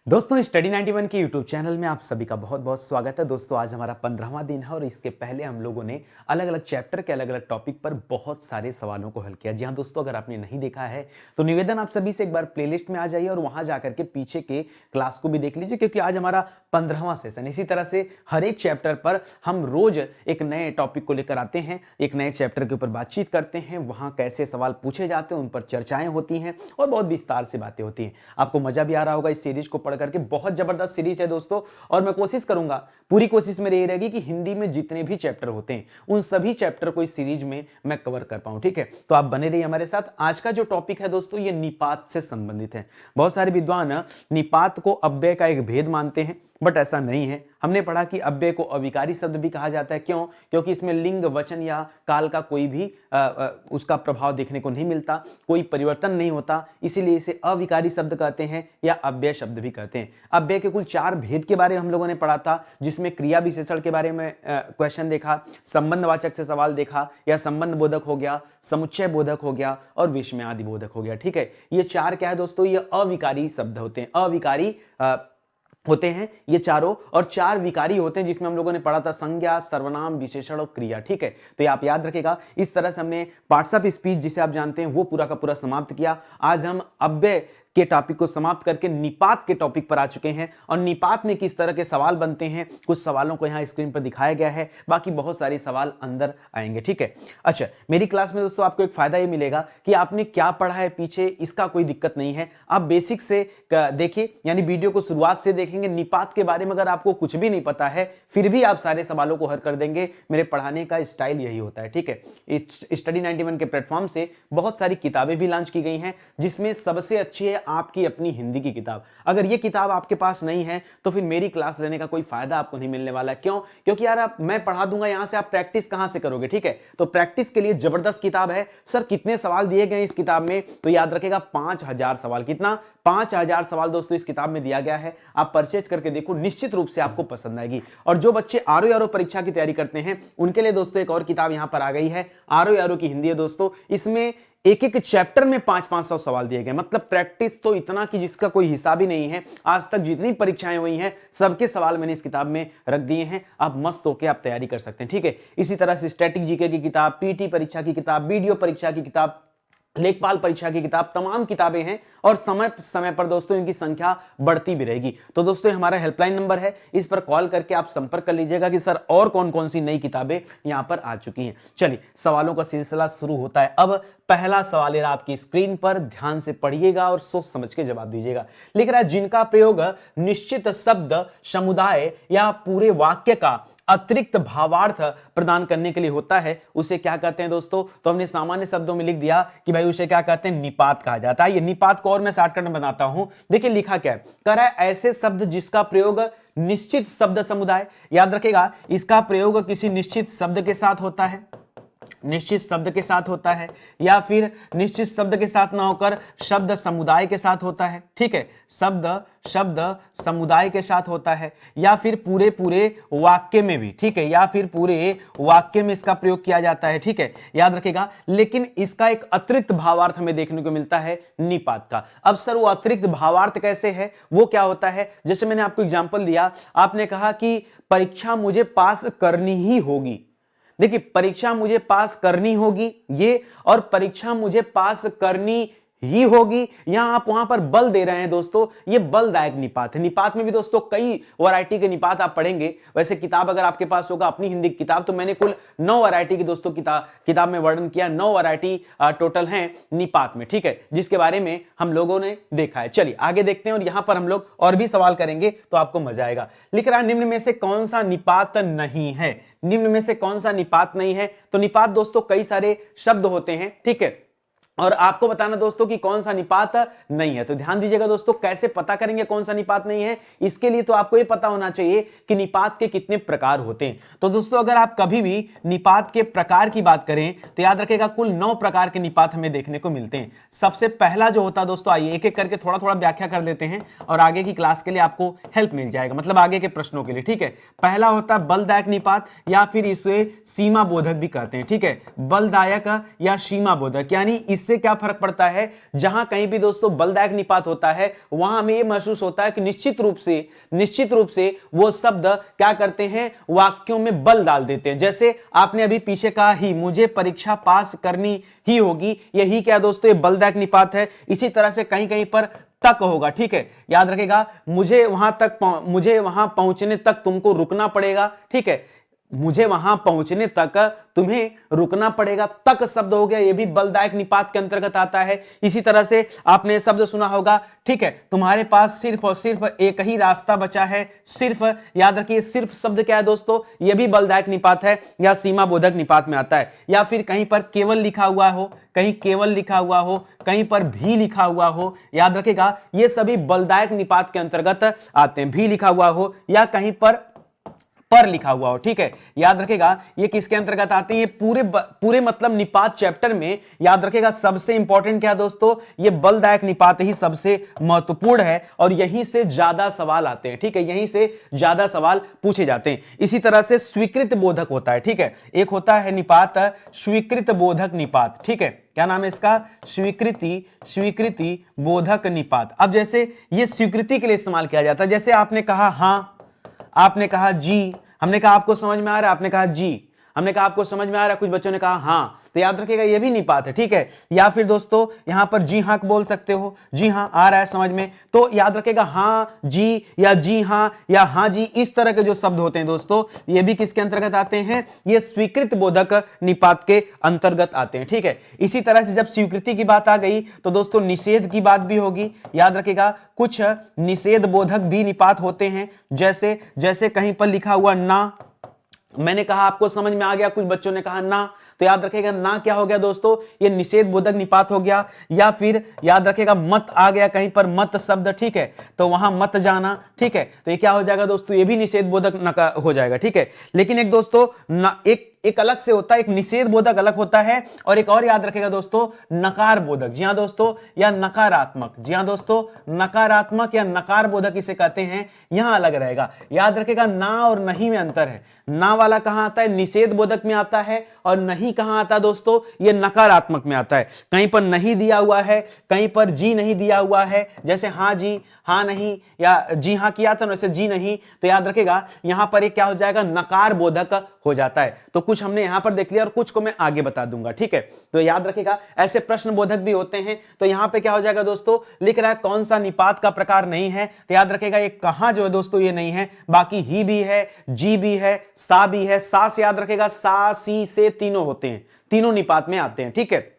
दोस्तों स्टडी 91 के YouTube channel में आप सभी का बहुत बहुत स्वागत है। दोस्तों आज हमारा 15वां दिन है और इसके पहले हम लोगों ने अलग अलग चैप्टर के अलग अलग टॉपिक पर बहुत सारे सवालों को हल किया। जी हाँ दोस्तों, अगर आपने नहीं देखा है तो निवेदन आप सभी से एक बार प्लेलिस्ट में आ जाइए और वहां जाकर के पीछे के क्लास को भी देख लीजिए, क्योंकि आज हमारा 15वां सेशन। इसी तरह से हर एक चैप्टर पर हम रोज एक नए टॉपिक को लेकर आते हैं, एक नए चैप्टर के ऊपर बातचीत करते हैं, वहां कैसे सवाल पूछे जाते हैं, उन पर चर्चाएं होती हैं और बहुत विस्तार से बातें होती हैं। आपको मजा भी आ रहा होगा इस सीरीज को करके। बहुत जबरदस्त सीरीज है दोस्तों, और मैं कोशिश करूंगा, पूरी कोशिश मेरी ये रहेगी कि हिंदी में जितने भी चैप्टर होते हैं उन सभी चैप्टर को इस सीरीज में मैं कवर कर पाऊं। ठीक है, तो आप बने रहिए हमारे साथ। आज का जो टॉपिक है दोस्तों, ये निपात से संबंधित है। बहुत सारे विद्वान निपात को अव्यय का एक भेद मानते हैं, बट ऐसा नहीं है। हमने पढ़ा कि अव्यय को अविकारी शब्द भी कहा जाता है। क्यों? क्योंकि इसमें लिंग, वचन या काल का कोई भी उसका प्रभाव देखने को नहीं मिलता, कोई परिवर्तन नहीं होता, इसीलिए इसे अविकारी शब्द कहते हैं या अव्यय शब्द भी कहते हैं। अव्यय के कुल 4 भेद के बारे में हम लोगों ने पढ़ा था, जिसमें क्रिया विशेषण के बारे में क्वेश्चन देखा, संबंधवाचक से सवाल देखा, या संबंध बोधक हो गया, समुच्चय बोधक हो गया और विस्मयादि बोधक हो गया। ठीक है, ये 4 क्या है दोस्तों? ये अविकारी शब्द होते हैं, अविकारी होते हैं ये चारों, और 4 विकारी होते हैं, जिसमें हम लोगों ने पढ़ा था संज्ञा, सर्वनाम, विशेषण और क्रिया। ठीक है, तो ये आप याद रखेगा। इस तरह से हमने पार्ट्स ऑफ स्पीच, जिसे आप जानते हैं, वो पूरा का पूरा समाप्त किया। आज हम अव्यय के टॉपिक को समाप्त करके निपात के टॉपिक पर आ चुके हैं, और निपात में किस तरह के सवाल बनते हैं, कुछ सवालों को यहाँ स्क्रीन पर दिखाया गया है, बाकी बहुत सारे सवाल अंदर आएंगे। ठीक है, अच्छा, मेरी क्लास में दोस्तों आपको एक फायदा ये मिलेगा कि आपने क्या पढ़ा है पीछे, इसका कोई दिक्कत नहीं है। आप बेसिक से देखिए, यानी वीडियो को शुरुआत से देखेंगे। निपात के बारे में अगर आपको कुछ भी नहीं पता है, फिर भी आप सारे सवालों को हल कर देंगे। मेरे पढ़ाने का स्टाइल यही होता है। ठीक है, स्टडी 91 के प्लेटफॉर्म से बहुत सारी किताबें भी लॉन्च की गई हैं, जिसमें सबसे अच्छी है आपकी अपनी हिंदी की किताब। अगर ये किताब आपके पास नहीं है तो फिर मेरी क्लास लेने का कोई फायदा आपको नहीं मिलने वाला है। क्यों? क्योंकि यार मैं पढ़ा दूंगा, यहां से आप प्रैक्टिस कहां से करोगे? ठीक है, तो प्रैक्टिस के लिए जबरदस्त किताब है। सर कितने सवाल दिए गए इस किताब में? तो याद रखेगा 5000 सवाल। कितना? 5000 सवाल दोस्तों इस किताब में दिया गया है। आप परचेज करके देखो, निश्चित रूप से आपको पसंद आएगी। और जो बच्चे आरओ परीक्षा की तैयारी करते हैं उनके लिए दोस्तों एक और किताब यहां पर आ गई है, आरओ की हिंदी है दोस्तों। इसमें एक एक चैप्टर में 500-500 सवाल दिए गए। मतलब प्रैक्टिस तो इतना कि जिसका कोई हिसाब ही नहीं है। आज तक जितनी परीक्षाएं हुई हैं सबके सवाल मैंने इस किताब में रख दिए हैं। आप मस्त होकर आप तैयारी कर सकते हैं। ठीक है, इसी तरह से स्टैटिक जीके की किताब, पीटी परीक्षा की किताब, वीडियो परीक्षा की किताब, लेखपाल परीक्षा की किताब, तमाम किताबें हैं, और समय समय पर दोस्तों इनकी संख्या बढ़ती भी रहेगी। तो दोस्तों हमारा हेल्पलाइन नंबर है, इस पर कॉल करके आप संपर्क कर लीजिएगा कि सर और कौन कौन सी नई किताबें यहां पर आ चुकी हैं। चलिए सवालों का सिलसिला शुरू होता है। अब पहला सवाल है आपकी स्क्रीन पर, ध्यान से पढ़िएगा और सोच समझ के जवाब दीजिएगा। लिख रहा है, जिनका प्रयोग निश्चित शब्द समुदाय या पूरे वाक्य का अतिरिक्त भावार्थ प्रदान करने के लिए होता है, उसे क्या कहते हैं दोस्तों? तो हमने सामान्य शब्दों में लिख दिया कि भाई उसे क्या कहते हैं? निपात कहा जाता है। ये निपात को और मैं शॉर्टकट में बनाता हूं। देखिए लिखा क्या है, कह रहा है ऐसे शब्द जिसका प्रयोग निश्चित शब्द समुदाय, याद रखेगा इसका प्रयोग किसी निश्चित शब्द के साथ होता है, निश्चित शब्द के साथ होता है, या फिर निश्चित शब्द के साथ ना होकर शब्द समुदाय के साथ होता है। ठीक है, शब्द समुदाय के साथ होता है, या फिर पूरे पूरे वाक्य में भी। ठीक है, या फिर पूरे वाक्य में इसका प्रयोग किया जाता है। ठीक है, याद रखेगा। लेकिन इसका एक अतिरिक्त भावार्थ हमें देखने को मिलता है निपात का। अब सर वो अतिरिक्त भावार्थ कैसे है, वो क्या होता है? जैसे मैंने आपको एग्जांपल दिया, आपने कहा कि परीक्षा मुझे पास करनी ही होगी। देखिए, परीक्षा मुझे पास करनी होगी ये, और परीक्षा मुझे पास करनी ही होगी, यहां आप वहां पर बल दे रहे हैं दोस्तों, ये बलदायक निपात है। निपात में भी दोस्तों कई वैरायटी के निपात आप पढ़ेंगे। वैसे किताब अगर आपके पास होगा अपनी हिंदी की किताब, तो मैंने कुल 9 वैरायटी की दोस्तों किताब में वर्णन किया। 9 वैरायटी टोटल हैं निपात में। ठीक है, जिसके बारे में हम लोगों ने देखा है। चलिए आगे देखते हैं, और यहां पर हम लोग और भी सवाल करेंगे तो आपको मजा आएगा। लिख रहा है, निम्न में से कौन सा निपात नहीं है? निम्न में से कौन सा निपात नहीं है? तो निपात दोस्तों कई सारे शब्द होते हैं। ठीक है, और आपको बताना दोस्तों कि कौन सा निपात नहीं है। तो ध्यान दीजिएगा दोस्तों, कैसे पता करेंगे कौन सा निपात नहीं है? इसके लिए तो आपको यह पता होना चाहिए कि निपात के कितने प्रकार होते हैं। तो दोस्तों अगर आप कभी भी निपात के प्रकार की बात करें तो याद रखेगा कुल 9 प्रकार के निपात हमें देखने को मिलते हैं। सबसे पहला जो होता है दोस्तों, आइए एक एक करके थोड़ा थोड़ा व्याख्या कर देते हैं, और आगे की क्लास के लिए आपको हेल्प मिल जाएगा, मतलब आगे के प्रश्नों के लिए। ठीक है, पहला होता है बलदायक निपात, या फिर इसे सीमा बोधक भी कहते हैं। ठीक है, बलदायक या सीमा बोधक, यानी इससे क्या फर्क पड़ता है, जहां कहीं भी दोस्तों बलदायक निपात होता है वहां हमें यह महसूस होता है कि निश्चित रूप से वो शब्द क्या करते हैं, वाक्यों में बल डाल देते हैं। जैसे आपने अभी पीछे कहा ही, मुझे परीक्षा पास करनी ही होगी, यही क्या दोस्तों ये बलदायक निपात है। इसी तरह से कहीं कहीं पर तक होगा, ठीक है, याद रखेगा, मुझे वहां पहुंचने तक तुमको रुकना पड़ेगा, ठीक है, मुझे वहां पहुंचने तक तुम्हें रुकना पड़ेगा, तक शब्द हो गया, ये भी बलदायक निपात के अंतर्गत आता है। इसी तरह से आपने शब्द सुना होगा, ठीक है, तुम्हारे पास सिर्फ और सिर्फ एक ही रास्ता बचा है, सिर्फ, याद रखिए सिर्फ शब्द क्या है दोस्तों, ये भी बलदायक निपात है या सीमा बोधक निपात में आता है। या फिर कहीं पर केवल लिखा हुआ हो, कहीं केवल लिखा हुआ हो, कहीं पर भी लिखा हुआ हो, याद रखेगा ये सभी बलदायक निपात के अंतर्गत आते हैं। भी लिखा हुआ हो या कहीं पर लिखा हुआ हो, ठीक है, याद रखेगा ये किसके अंतर्गत आते हैं, ये पूरे मतलब निपात चैप्टर में याद रखेगा सबसे इंपॉर्टेंट क्या है दोस्तों, ये बलदायक निपात ही सबसे महत्वपूर्ण है और यहीं से ज्यादा सवाल आते हैं, ठीक है, यहीं से ज्यादा सवाल पूछे जाते हैं। इसी तरह से स्वीकृत बोधक होता है, ठीक है, एक होता है निपात स्वीकृत बोधक निपात, ठीक है, क्या नाम है इसका, स्वीकृति बोधक निपात। अब जैसे ये स्वीकृति के लिए इस्तेमाल किया जाता है, जैसे आपने कहा हां, आपने कहा जी, हमने कहा आपको समझ में आ रहा है, आपने कहा जी, हमने कहा आपको समझ में आ रहा है, कुछ बच्चों ने कहा हां, तो याद रखिएगा ये भी निपात है, ठीक है। या फिर दोस्तों यहां पर जी हां बोल सकते हो, जी हां आ रहा है समझ में, तो याद रखिएगा हां जी या जी हां या हां जी, इस तरह के जो शब्द होते हैं दोस्तों ये भी किसके अंतर्गत आते हैं, ये स्वीकृत बोधक निपात के अंतर्गत आते हैं, ठीक है। इसी तरह से जब स्वीकृति की बात आ गई तो दोस्तों निषेध की बात भी होगी, याद रखिएगा कुछ निषेध बोधक भी निपात होते हैं, जैसे कहीं पर लिखा हुआ ना, मैंने कहा आपको समझ में आ गया, कुछ बच्चों ने कहा ना, तो याद रखेगा ना क्या हो गया दोस्तों, ये निषेध बोधक निपात हो गया। या फिर याद रखेगा मत आ गया कहीं पर, मत शब्द, ठीक है, तो वहां मत जाना, ठीक है, तो ये क्या हो जाएगा दोस्तों, ये भी निषेध बोधक हो जाएगा, ठीक है। लेकिन एक दोस्तों एक अलग से होता है, एक निषेध बोधक अलग होता है और एक और याद रखेगा दोस्तों नकार बोधक, जी हां दोस्तों, या नकारात्मक, जी हां दोस्तों, नकारात्मक या नकार बोधक इसे कहते हैं, यहां अलग रहेगा। याद रखेगा ना और नहीं में अंतर है, ना वाला कहां आता है, निषेध बोधक में आता है, और नहीं कहां आता है दोस्तों, ये नकारात्मक में आता है। कहीं पर नहीं दिया हुआ है, कहीं पर जी नहीं दिया हुआ है, जैसे हां जी, हां नहीं, या जी हां किया था वैसे जी नहीं, तो याद रखेगा यहां पर एक क्या हो जाएगा, नकार बोधक हो जाता है। तो कुछ हमने यहां पर देख लिया और कुछ को मैं आगे बता दूंगा, ठीक है। तो याद रखेगा ऐसे प्रश्न बोधक भी होते हैं। तो यहां पे क्या हो जाएगा दोस्तों, लिख रहा है कौन सा निपात का प्रकार नहीं है, तो याद रखेगा ये कहां जो है दोस्तों ये नहीं है, बाकी ही भी है, जी भी है, सा भी है। सा से याद रखेगा सा सी से तीनों होते हैं, तीनों निपात में आते हैं, ठीक है।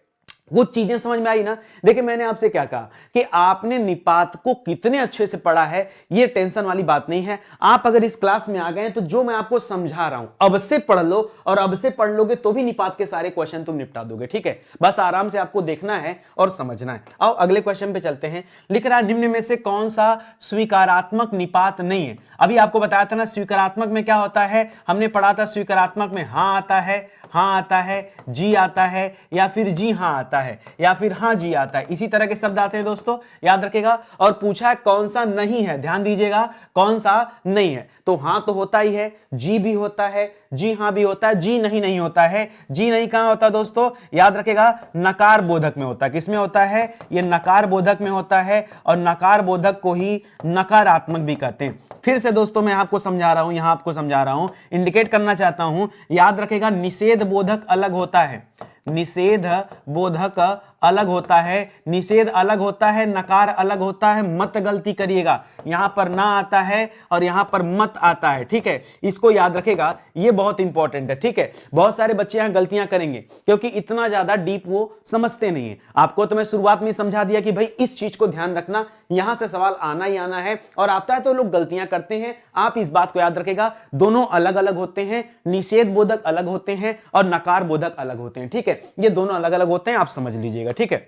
कुछ चीजें समझ में आई ना। देखिए मैंने आपसे क्या कहा कि आपने निपात को कितने अच्छे से पढ़ा है, ये टेंशन वाली बात नहीं है। आप अगर इस क्लास में आ गए तो जो मैं आपको समझा रहा हूं अब से पढ़ लो, और अब से पढ़ लोगे तो भी निपात के सारे क्वेश्चन तुम निपटा दोगे, ठीक है। बस आराम से आपको देखना है और समझना है। आओ अगले क्वेश्चन पे चलते हैं। लिख रहा है निम्न में से कौन सा स्वीकारात्मक निपात नहीं है। अभी आपको बताया था ना स्वीकारात्मक में क्या होता है, हमने पढ़ा था स्वीकारात्मक में हां आता है, हां आता है, जी आता है, या फिर जी हां आता है, या फिर हां जी आता है, इसी तरह के शब्द आते हैं दोस्तों, याद रखेगा। और पूछा है कौन सा नहीं है, ध्यान दीजिएगा कौन सा नहीं है, तो हां तो होता ही है, जी भी होता है, जी हां भी होता है, जी नहीं नहीं होता है। जी नहीं कहां होता दोस्तों, याद रखेगा नकार बोधक में होता है। किसमें होता है, ये नकार बोधक में होता है, और नकार बोधक को ही नकारात्मक भी कहते हैं। फिर से दोस्तों मैं आपको समझा रहा हूं, यहां आपको समझा रहा हूं, इंडिकेट करना चाहता हूं, याद रखेगा निषेध बोधक अलग होता है, निषेध बोधक अलग होता है, निषेध अलग होता है, नकार अलग होता है। मत गलती करिएगा, यहां पर ना आता है और यहां पर मत आता है, ठीक है, इसको याद रखेगा, ये बहुत इंपॉर्टेंट है, ठीक है। बहुत सारे बच्चे यहां गलतियां करेंगे क्योंकि इतना ज्यादा डीप वो समझते नहीं है। आपको तो मैं शुरुआत में समझा दिया कि भाई इस चीज को ध्यान रखना, यहां से सवाल आना ही आना है, और आता है तो लोग गलतियां करते हैं। आप इस बात को याद रखेगा, दोनों अलग अलग होते हैं, निषेध बोधक अलग होते हैं और नकार बोधक अलग होते हैं, ठीक है, ये दोनों अलग अलग होते हैं, आप समझ लीजिएगा, ठीक है।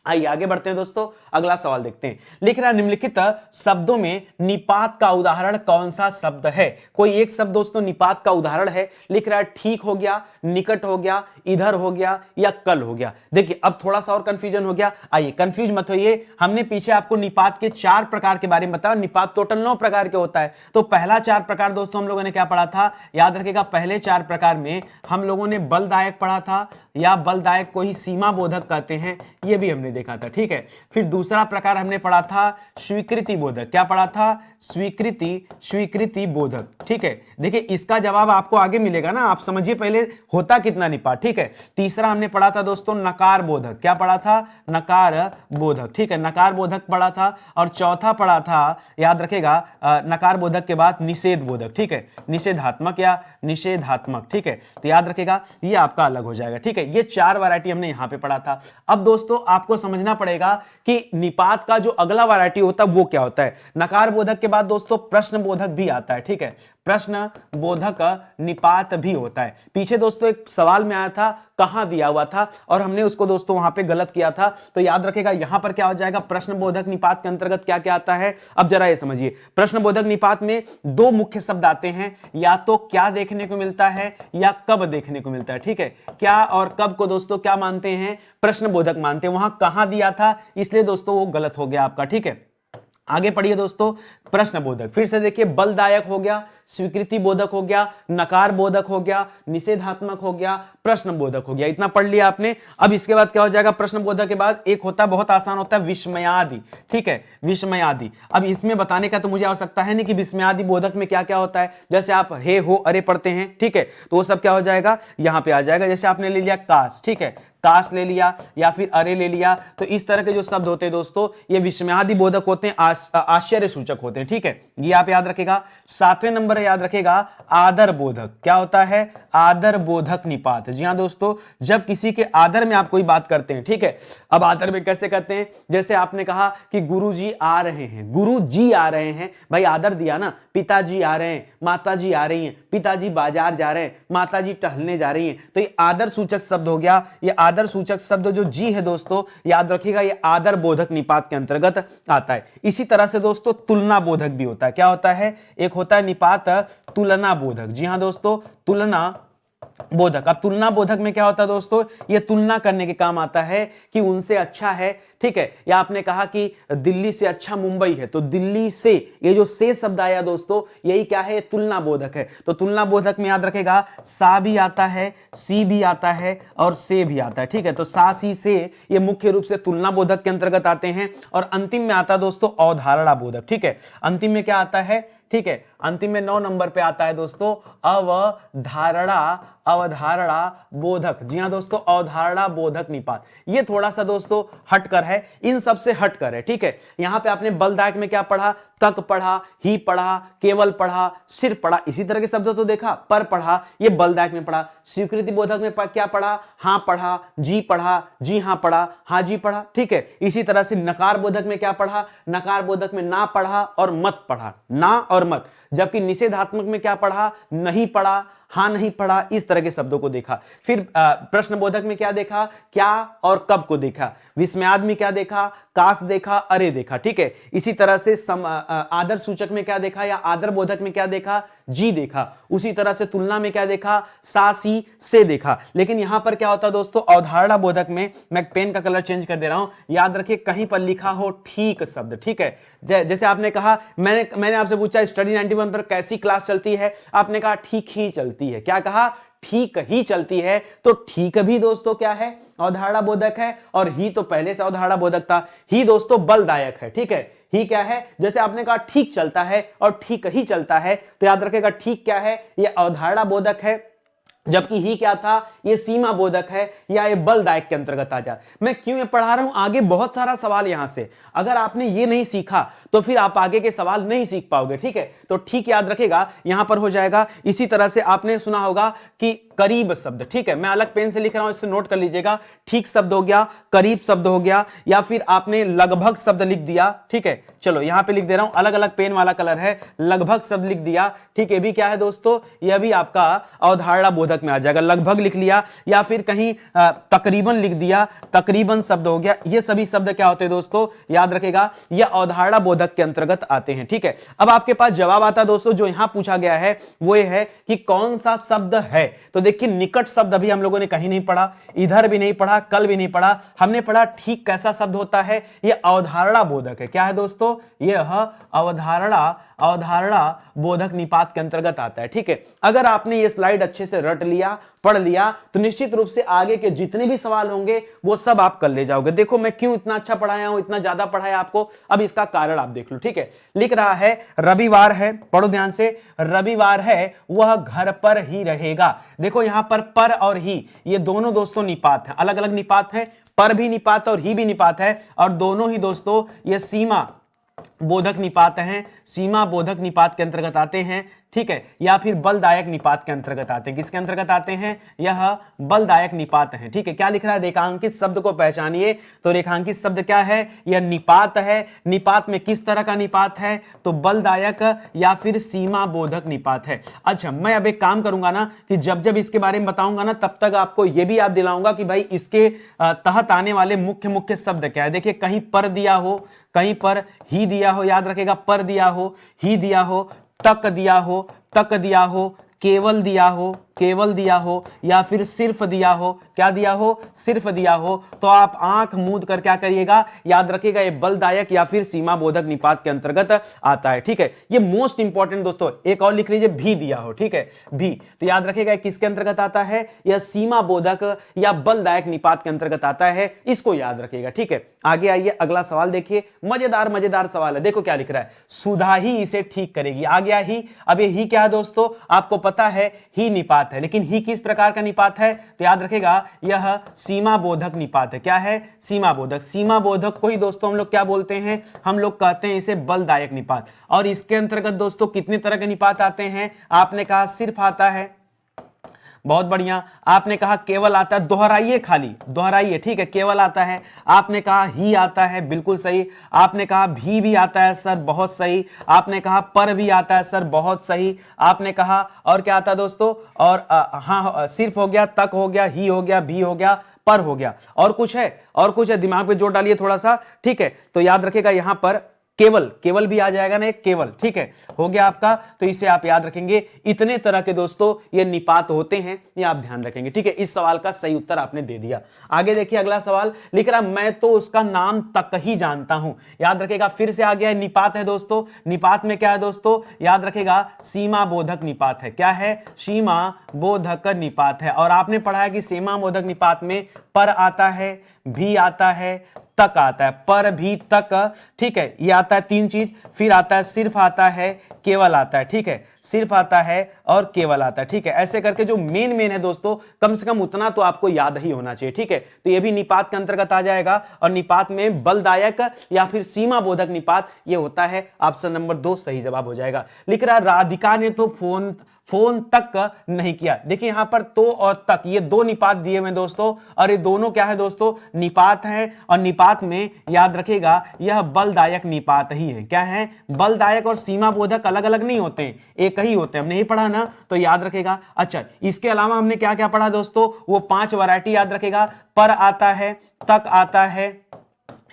आइए आगे बढ़ते हैं दोस्तों, अगला सवाल देखते हैं। लिख रहा है निम्नलिखित शब्दों में निपात का उदाहरण कौन सा शब्द है। कोई एक शब्द दोस्तों निपात का उदाहरण है। लिख रहा है ठीक हो गया, निकट हो गया, इधर हो गया, या कल हो गया। देखिए अब थोड़ा सा और कंफ्यूजन हो गया, आइए कंफ्यूज मत होइए। हमने पीछे आपको निपात के 4 प्रकार के बारे में बताया, निपात टोटल 9 प्रकार के होता है। तो पहला 4 प्रकार दोस्तों हम लोगों ने क्या पढ़ा था, याद रखेगा पहले 4 प्रकार में हम लोगों ने बलदायक पढ़ा था, या बलदायक को ही सीमा बोधक कहते हैं, ये भी हमने देखा था। ठीक है, फिर दूसरा प्रकार हमने पढ़ा था स्वीकृति बोधक। क्या पढ़ा था? स्वीकृति बोधक। ठीक है, देखिए इसका जवाब आपको आगे मिलेगा ना, आप समझिए पहले होता कितना निपात। ठीक है, तीसरा हमने पढ़ा था दोस्तों नकार बोधक। क्या पढ़ा था? नकार बोधक। ठीक है, नकार बोधक पढ़ा था। और चौथा पढ़ा था, याद रखेगा, नकार बोधक के बाद निषेध बोधक। ठीक है, निषेधात्मक या निषेधात्मक। ठीक है, तो याद रखेगा ये आपका अलग हो जाएगा। ठीक है, ये 4 वैरायटी हमने यहां पे पढ़ा था। अब दोस्तों आपको समझना पड़ेगा कि निपात का जो अगला वैरायटी होता है वो क्या होता है। नकार बोधक के बाद दोस्तों प्रश्न बोधक भी आता है। ठीक है, प्रश्न बोधक निपात भी होता है। पीछे दोस्तों एक सवाल में आया था, कहां दिया हुआ था, और हमने उसको दोस्तों वहां पे गलत किया था। तो याद रखेगा यहां पर क्या हो जाएगा, प्रश्न बोधक निपात के अंतर्गत क्या क्या आता है। अब जरा ये समझिए, प्रश्न बोधक निपात में 2 मुख्य शब्द आते हैं, या तो क्या देखने को मिलता है या कब देखने को मिलता है। ठीक है, क्या और कब को दोस्तों क्या मानते हैं? प्रश्न बोधक मानते हैं। वहां कहां दिया था इसलिए दोस्तों वो गलत हो गया आपका। ठीक है, आगे पढ़िए दोस्तों, प्रश्न बोधक फिर से देखिए, बलदायक हो गया, स्वीकृति बोधक हो गया, नकार बोधक हो गया, निषेधात्मक हो गया, प्रश्न बोधक हो गया। इतना पढ़ लिया आपने। अब इसके बाद क्या हो जाएगा, प्रश्न बोधक के बाद एक होता है, बहुत आसान होता है, विस्मयादि। ठीक है, विस्मयादि। अब इसमें बताने का तो मुझे आवश्यकता है नहीं कि विस्मयादि बोधक में क्या क्या होता है। जैसे आप हे हो अरे पढ़ते हैं, ठीक है, तो वो सब क्या हो जाएगा, यहां पे आ जाएगा। जैसे आपने ले लिया काश, ठीक है, काश ले लिया या फिर अरे ले लिया, तो इस तरह के जो शब्द होते हैं दोस्तों ये विस्मयादि बोधक होते हैं, आश्चर्य सूचक होते हैं। ठीक है, ये आप याद रखेगा। 7वें नंबर याद रखेगा आदर बोधक। क्या होता है? आदर बोधक निपात। जी हां दोस्तों, जब किसी के आदर में आप कोई बात करते हैं। ठीक है, अब आदर में कैसे करते हैं, जैसे आपने कहा कि गुरुजी आ रहे हैं, गुरुजी आ रहे हैं, भाई आदर दिया ना। पिताजी आ रहे हैं, माताजी आ रही हैं, पिताजी बाजार जा रहे हैं, माताजी टहलने जा रही हैं, तो ये आदर सूचक शब्द हो गया। ये आदर सूचक शब्द जो जी है दोस्तों, याद रखिएगा ये आदर बोधक निपात के अंतर्गत आता है। इसी तरह से दोस्तों तुलना बोधक भी होता है। क्या होता है? एक होता है निपात तुलना बोधक। जी हां दोस्तों, तुलना बोधक। अब तुलना बोधक में क्या होता है दोस्तों, ये तुलना करने के काम आता है कि उनसे अच्छा है। ठीक है, या आपने कहा कि दिल्ली से अच्छा मुंबई है, तो दिल्ली से, ये जो से शब्द आया दोस्तों, यही क्या है, तुलना बोधक है। तो तुलना बोधक में याद रखेगा सा भी आता है, सी भी आता है और से भी आता है। ठीक है, तो सा सी से ये मुख्य रूप से तुलना बोधक के अंतर्गत आते हैं। और अंतिम में आता है दोस्तों अवधारणा बोधक। ठीक है, अंतिम में क्या आता है, ठीक है, अंतिम में 9 नंबर पे आता है दोस्तों अवधारणा बोधक। जी हां दोस्तों, अवधारणा बोधक निपात। ये थोड़ा सा दोस्तों हटकर है, इन सब से हटकर है। ठीक है, यहां पे आपने बलदायक में क्या पढ़ा, तक पढ़ा, ही पढ़ा, केवल पढ़ा, सिर्फ पढ़ा, इसी तरह के शब्द तो देखा, पर पढ़ा, ये बलदायक में पढ़ा। स्वीकृति बोधक में क्या पढ़ा, हां पढ़ा, जी पढ़ा, जी हां पढ़ा, हां जी पढ़ा। ठीक है, इसी तरह से नकार बोधक में क्या पढ़ा, नकार बोधक में ना पढ़ा और मत पढ़ा, ना और मत। जबकि निषेधात्मक में क्या पढ़ा, नहीं पढ़ा, हां नहीं पढ़ा, इस तरह के शब्दों को देखा। फिर प्रश्न बोधक में क्या देखा, क्या और कब को देखा। विस्मयाद में क्या देखा, काश देखा, अरे देखा। ठीक है, इसी तरह से आदर सूचक में क्या देखा, या आदर बोधक में क्या देखा, जी देखा। उसी तरह से तुलना में क्या देखा, सा सी से देखा। लेकिन यहां पर क्या होता है दोस्तों, अवधारणा बोधक में, मैं पेन का कलर चेंज कर दे रहा हूं, याद रखिए कहीं पर लिखा हो ठीक शब्द। ठीक है, जैसे आपने कहा, मैंने आपसे पूछा स्टडी 91 पर कैसी क्लास चलती है, आपने कहा ठीक ही चलती है। क्या कहा, ठीक ही चलती है। तो ठीक भी दोस्तों क्या है, अवधारणा बोधक है, और ही तो पहले से अवधारणा बोधक था। ही दोस्तों बलदायक है। ठीक है, ही क्या है, जैसे आपने कहा ठीक चलता है और ठीक ही चलता है, तो याद रखेगा ठीक क्या है, यह अवधारणा बोधक है, जबकि ही क्या था, ये सीमा बोधक है या ये बलदायक के अंतर्गत आ जाए। मैं क्यों ये पढ़ा रहा हूं, आगे बहुत सारा सवाल यहां से, अगर आपने ये नहीं सीखा तो फिर आप आगे के सवाल नहीं सीख पाओगे। ठीक है, तो ठीक याद रखेगा यहां पर हो जाएगा। इसी तरह से आपने सुना होगा कि करीब शब्द। ठीक है, मैं अलग पेन से लिख रहा हूं, इससे नोट कर लीजिएगा। ठीक शब्द हो गया, करीब शब्द हो गया, या फिर आपने लगभग शब्द लिख दिया। ठीक है, चलो यहां पे लिख दे रहा हूं, अलग अलग पेन वाला कलर है, लगभग शब्द लिख दिया। ठीक है, भी क्या है दोस्तों, यह भी आपका अवधारणा बोधक में आ जाएगा। लगभग लिख लिया, या फिर कहीं तकरीबन लिख दिया, तकरीबन शब्द हो गया। ये सभी शब्द क्या होते हैं दोस्तों, याद रखेगा यह अवधारणा बोधक के अंतर्गत आते हैं। ठीक है, अब आपके पास जवाब आता है दोस्तों, जो यहां पूछा गया है वो ये है कि कौन सा शब्द है। तो देखिए निकट शब्द अभी हम लोगों ने कहीं नहीं पढ़ा, इधर भी नहीं पढ़ा, कल भी नहीं पढ़ा। हमने पढ़ा ठीक कैसा शब्द होता है, यह अवधारणा बोधक है। क्या है दोस्तों, यह अवधारणा अवधारणा बोधक निपात के अंतर्गत आता है। ठीक है, अगर आपने ये स्लाइड अच्छे से रट लिया, पढ़ लिया, तो निश्चित रूप से आगे के जितने भी सवाल होंगे वो सब आप कर ले जाओगे। देखो मैं क्यों इतना अच्छा पढ़ाया हूं, इतना ज्यादा पढ़ाया आपको, अब इसका कारण आप देख लो। ठीक है, लिख रहा है रविवार है, पढ़ो ध्यान से, रविवार है वह घर पर ही रहेगा। देखो यहां पर और ही ये दोनों दोस्तों निपात हैं, अलग अलग निपात हैं, पर भी निपात और ही भी निपात है, और दोनों ही दोस्तों ये सीमा बोधक निपात हैं, सीमा बोधक निपात के अंतर्गत आते हैं। ठीक है, या फिर बलदायक निपात के अंतर्गत आते हैं। किसके अंतर्गत आते हैं? यह बलदायक निपात हैं। ठीक है, क्या लिख रहा है? रेखांकित शब्द को पहचानिए। तो रेखांकित शब्द क्या है? यह निपात है। निपात में किस तरह का निपात है? तो बलदायक या फिर सीमा बोधक निपात है। अच्छा, मैं अब एक काम करूंगा ना कि जब जब इसके बारे में बताऊंगा ना, तब तक आपको यह भी याद दिलाऊंगा कि भाई इसके तहत आने वाले मुख्य मुख्य शब्द क्या है। देखिए, कहीं पर दिया हो, कहीं पर ही दिया हो, याद रखेगा, पर दिया हो, ही दिया हो, तक दिया हो, तक दिया हो, केवल दिया हो, केवल दिया हो, या फिर सिर्फ दिया हो। क्या दिया हो? सिर्फ दिया हो। तो आप आंख मूंद कर क्या करिएगा? याद रखिएगा, ये बलदायक या फिर सीमा बोधक निपात के अंतर्गत आता है। ठीक है, ये मोस्ट इंपॉर्टेंट दोस्तों। एक और लिख लीजिए, भी दिया हो। ठीक है, भी, तो याद रखिएगा किसके अंतर्गत आता है? यह सीमा बोधक या बलदायक निपात के अंतर्गत आता है, इसको याद रखिएगा। ठीक है, आगे आइए, अगला सवाल देखिए, मजेदार मजेदार सवाल है। देखो क्या लिख रहा है, सुधा ही इसे ठीक करेगी। आ गया ही। अब ये ही क्या है दोस्तों? आपको पता है ही निपात है, लेकिन ही किस प्रकार का निपात है? तो याद रखेगा, यह सीमा बोधक निपात है। क्या है? सीमा बोधक। सीमा बोधक को ही दोस्तों हम लोग क्या बोलते हैं? हम लोग कहते हैं इसे बलदायक निपात। और इसके अंतर्गत दोस्तों कितने तरह के निपात आते हैं? आपने कहा सिर्फ आता है, बहुत बढ़िया। आपने कहा केवल आता है, दोहराइए, खाली दोहराइए। ठीक है, केवल आता है। आपने कहा ही आता है, बिल्कुल सही। आपने कहा भी आता है सर, बहुत सही। आपने कहा पर भी आता है सर, बहुत सही। आपने कहा और क्या आता है दोस्तों? और हाँ, सिर्फ हो गया, तक हो गया, ही हो गया, भी हो गया, पर हो गया। और कुछ है? और कुछ है? दिमाग पे जोर डालिए थोड़ा सा। ठीक है, तो याद रखेगा यहां पर केवल, केवल भी आ जाएगा ना, एक केवल। ठीक है, हो गया आपका, तो इसे आप याद रखेंगे। इतने तरह के दोस्तों ये निपात होते हैं, ये आप ध्यान रखेंगे। ठीक है, इस सवाल का सही उत्तर आपने दे दिया। आगे देखिए, अगला सवाल लिख रहा, मैं तो उसका नाम तक ही जानता हूं। याद रखेगा, फिर से आ गया, निपात है दोस्तों। निपात में क्या है दोस्तों? याद रखेगा, सीमा बोधक निपात है। क्या है? सीमा बोधक निपात है। और आपने पढ़ा है कि सीमा बोधक निपात में पर आता है, भी आता है, तक आता है, पर भी तक। ठीक है, ये आता है तीन चीज। फिर आता है सिर्फ आता है, केवल आता है। ठीक है, सिर्फ आता है और केवल आता है। ठीक है, ऐसे करके जो मेन है दोस्तों, कम से कम उतना तो आपको याद ही होना चाहिए। ठीक है, तो ये भी निपात के अंतर्गत आ जाएगा। और निपात में बलदायक या फिर सीमा बोधक निपात ये होता है। ऑप्शन नंबर 2 सही जवाब हो जाएगा। लिख रहा, राधिका ने तो फोन तक नहीं किया। देखिए यहां पर तो और तक, ये दो निपात दिए हुए दोस्तों, और ये दोनों क्या है दोस्तों? निपात है। और निपात में याद रखेगा, यह बलदायक निपात ही है। क्या है? बलदायक और सीमा बोधक अलग अलग नहीं होते, एक ही होते हैं। हमने ही पढ़ा ना, तो याद रखेगा। अच्छा, इसके अलावा हमने क्या क्या पढ़ा दोस्तों? वो 5 वैरायटी याद रखेगा। पर आता है, तक आता है,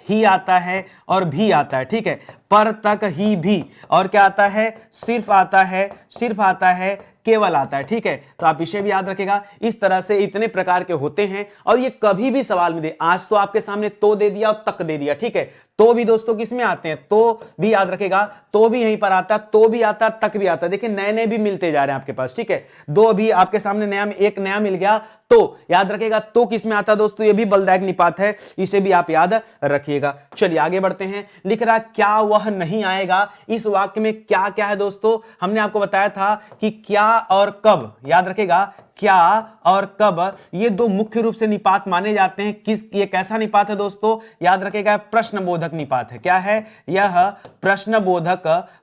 ही आता है और भी आता है। ठीक है, पर, तक, ही, भी। और क्या आता है? सिर्फ आता है, सिर्फ आता है, केवल आता है। ठीक है, तो आप इसे भी याद रखेगा। इस तरह से इतने प्रकार के होते हैं, और ये कभी भी सवाल में दे। आज तो आपके सामने तो दे दिया और तक दे दिया। ठीक है, तो भी दोस्तों किस में आते हैं? तो भी याद रखेगा, तो भी यहीं पर आता है, तो भी आता है, तक भी आता है। देखिए नए नए भी मिलते जा रहे हैं आपके पास। ठीक है, दो भी आपके सामने नया, एक नया मिल गया। तो याद रखेगा, तो किस में आता है दोस्तों? ये भी बलदायक निपात है, इसे भी आप याद रखिएगा। चलिए आगे बढ़ते हैं। लिख रहा, क्या वह नहीं आएगा? इस वाक्य में क्या क्या है दोस्तों? हमने आपको बताया था कि क्या और कब, याद रखेगा, क्या और कब, ये दो मुख्य रूप से निपात माने जाते हैं। ये कैसा निपात है दोस्तों? याद रखेगा, प्रश्नबोधक निपात है। क्या है? यह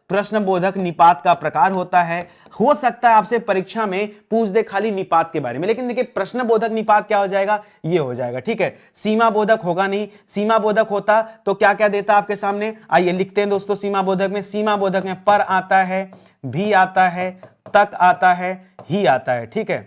प्रश्नबोधक निपात का प्रकार होता है। हो सकता है आपसे परीक्षा में पूछ दे खाली निपात के बारे में, लेकिन देखिए प्रश्नबोधक निपात क्या हो जाएगा? ये हो जाएगा। ठीक है, सीमा बोधक होगा नहीं। सीमा बोधक होता तो क्या क्या देता आपके सामने? आइए लिखते हैं दोस्तों। सीमा बोधक में, सीमा बोधक में पर आता है, भी आता है, तक आता है, ही आता है। ठीक है,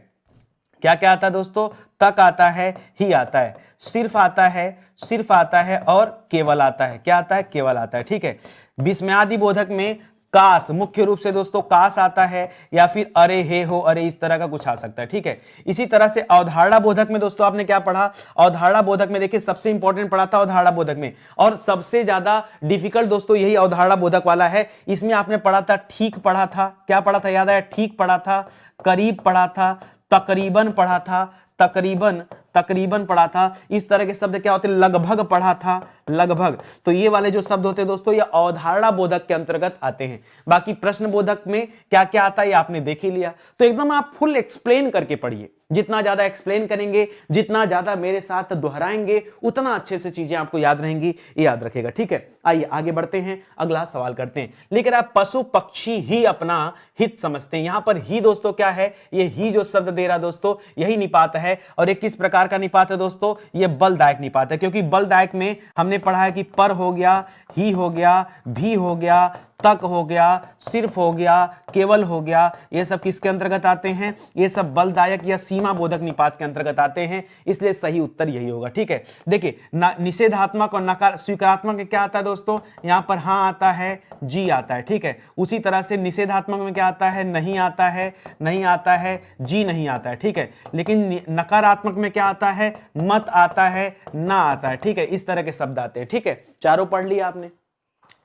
क्या क्या आता है दोस्तों? तक आता है, ही आता है, सिर्फ आता है, सिर्फ आता है और केवल आता है। क्या आता है? केवल आता है। ठीक है, विस्मयादि बोधक में काश, मुख्य रूप से दोस्तों काश आता है, या फिर अरे हे हो अरे, इस तरह का कुछ आ सकता है, ठीक है। इसी तरह से अवधारणा बोधक में दोस्तों आपने क्या पढ़ा, अवधारणा बोधक में देखिए सबसे इंपॉर्टेंट पढ़ा था अवधारणा बोधक में, और सबसे ज्यादा डिफिकल्ट दोस्तों यही अवधारणा बोधक वाला है। इसमें आपने पढ़ा था ठीक पढ़ा था, क्या पढ़ा था याद आया, ठीक पढ़ा था, करीब पढ़ा था, तकरीबन पढ़ा था, तकरीबन पढ़ा था, इस तरह के शब्द क्या होते हैं, लगभग पढ़ा था, लगभग। तो ये वाले जो शब्द होते हैं दोस्तों, ये अवधारणा बोधक के अंतर्गत आते हैं। बाकी प्रश्न बोधक में क्या क्या आता है ये आपने देख ही लिया। तो एकदम आप फुल एक्सप्लेन करके पढ़िए, जितना ज्यादा एक्सप्लेन करेंगे, जितना ज्यादा मेरे साथ दोहराएंगे, उतना अच्छे से चीजें आपको याद रहेंगी, ये याद रखेगा, ठीक है। आइए आगे बढ़ते हैं, अगला सवाल करते हैं। लेकिन आप पशु पक्षी ही अपना हित समझते हैं, यहां पर ही दोस्तों क्या है, ये ही जो शब्द दे रहा दोस्तों यही निपात है। और एक किस प्रकार का निपात है दोस्तों, ये बलदायक निपात है, क्योंकि बलदायक में हमने पढ़ा है कि पर हो गया, ही हो गया, भी हो गया, तक हो गया, सिर्फ हो गया, केवल हो गया, ये सब किसके अंतर्गत आते हैं, ये सब बलदायक या सीमा बोधक निपात के अंतर्गत आते हैं, इसलिए सही उत्तर यही होगा, ठीक है। देखिए निषेधात्मक और नकार स्वीकारात्मक में क्या आता है दोस्तों, यहां पर हां आता है, जी आता है, ठीक है। उसी तरह से निषेधात्मक में क्या आता है, नहीं आता है, नहीं आता है, जी नहीं आता है, ठीक है। लेकिन नकारात्मक में क्या आता है, मत आता है, ना आता है, ठीक है। इस तरह के शब्द आते हैं, ठीक है। चारों पढ़ लिया आपने,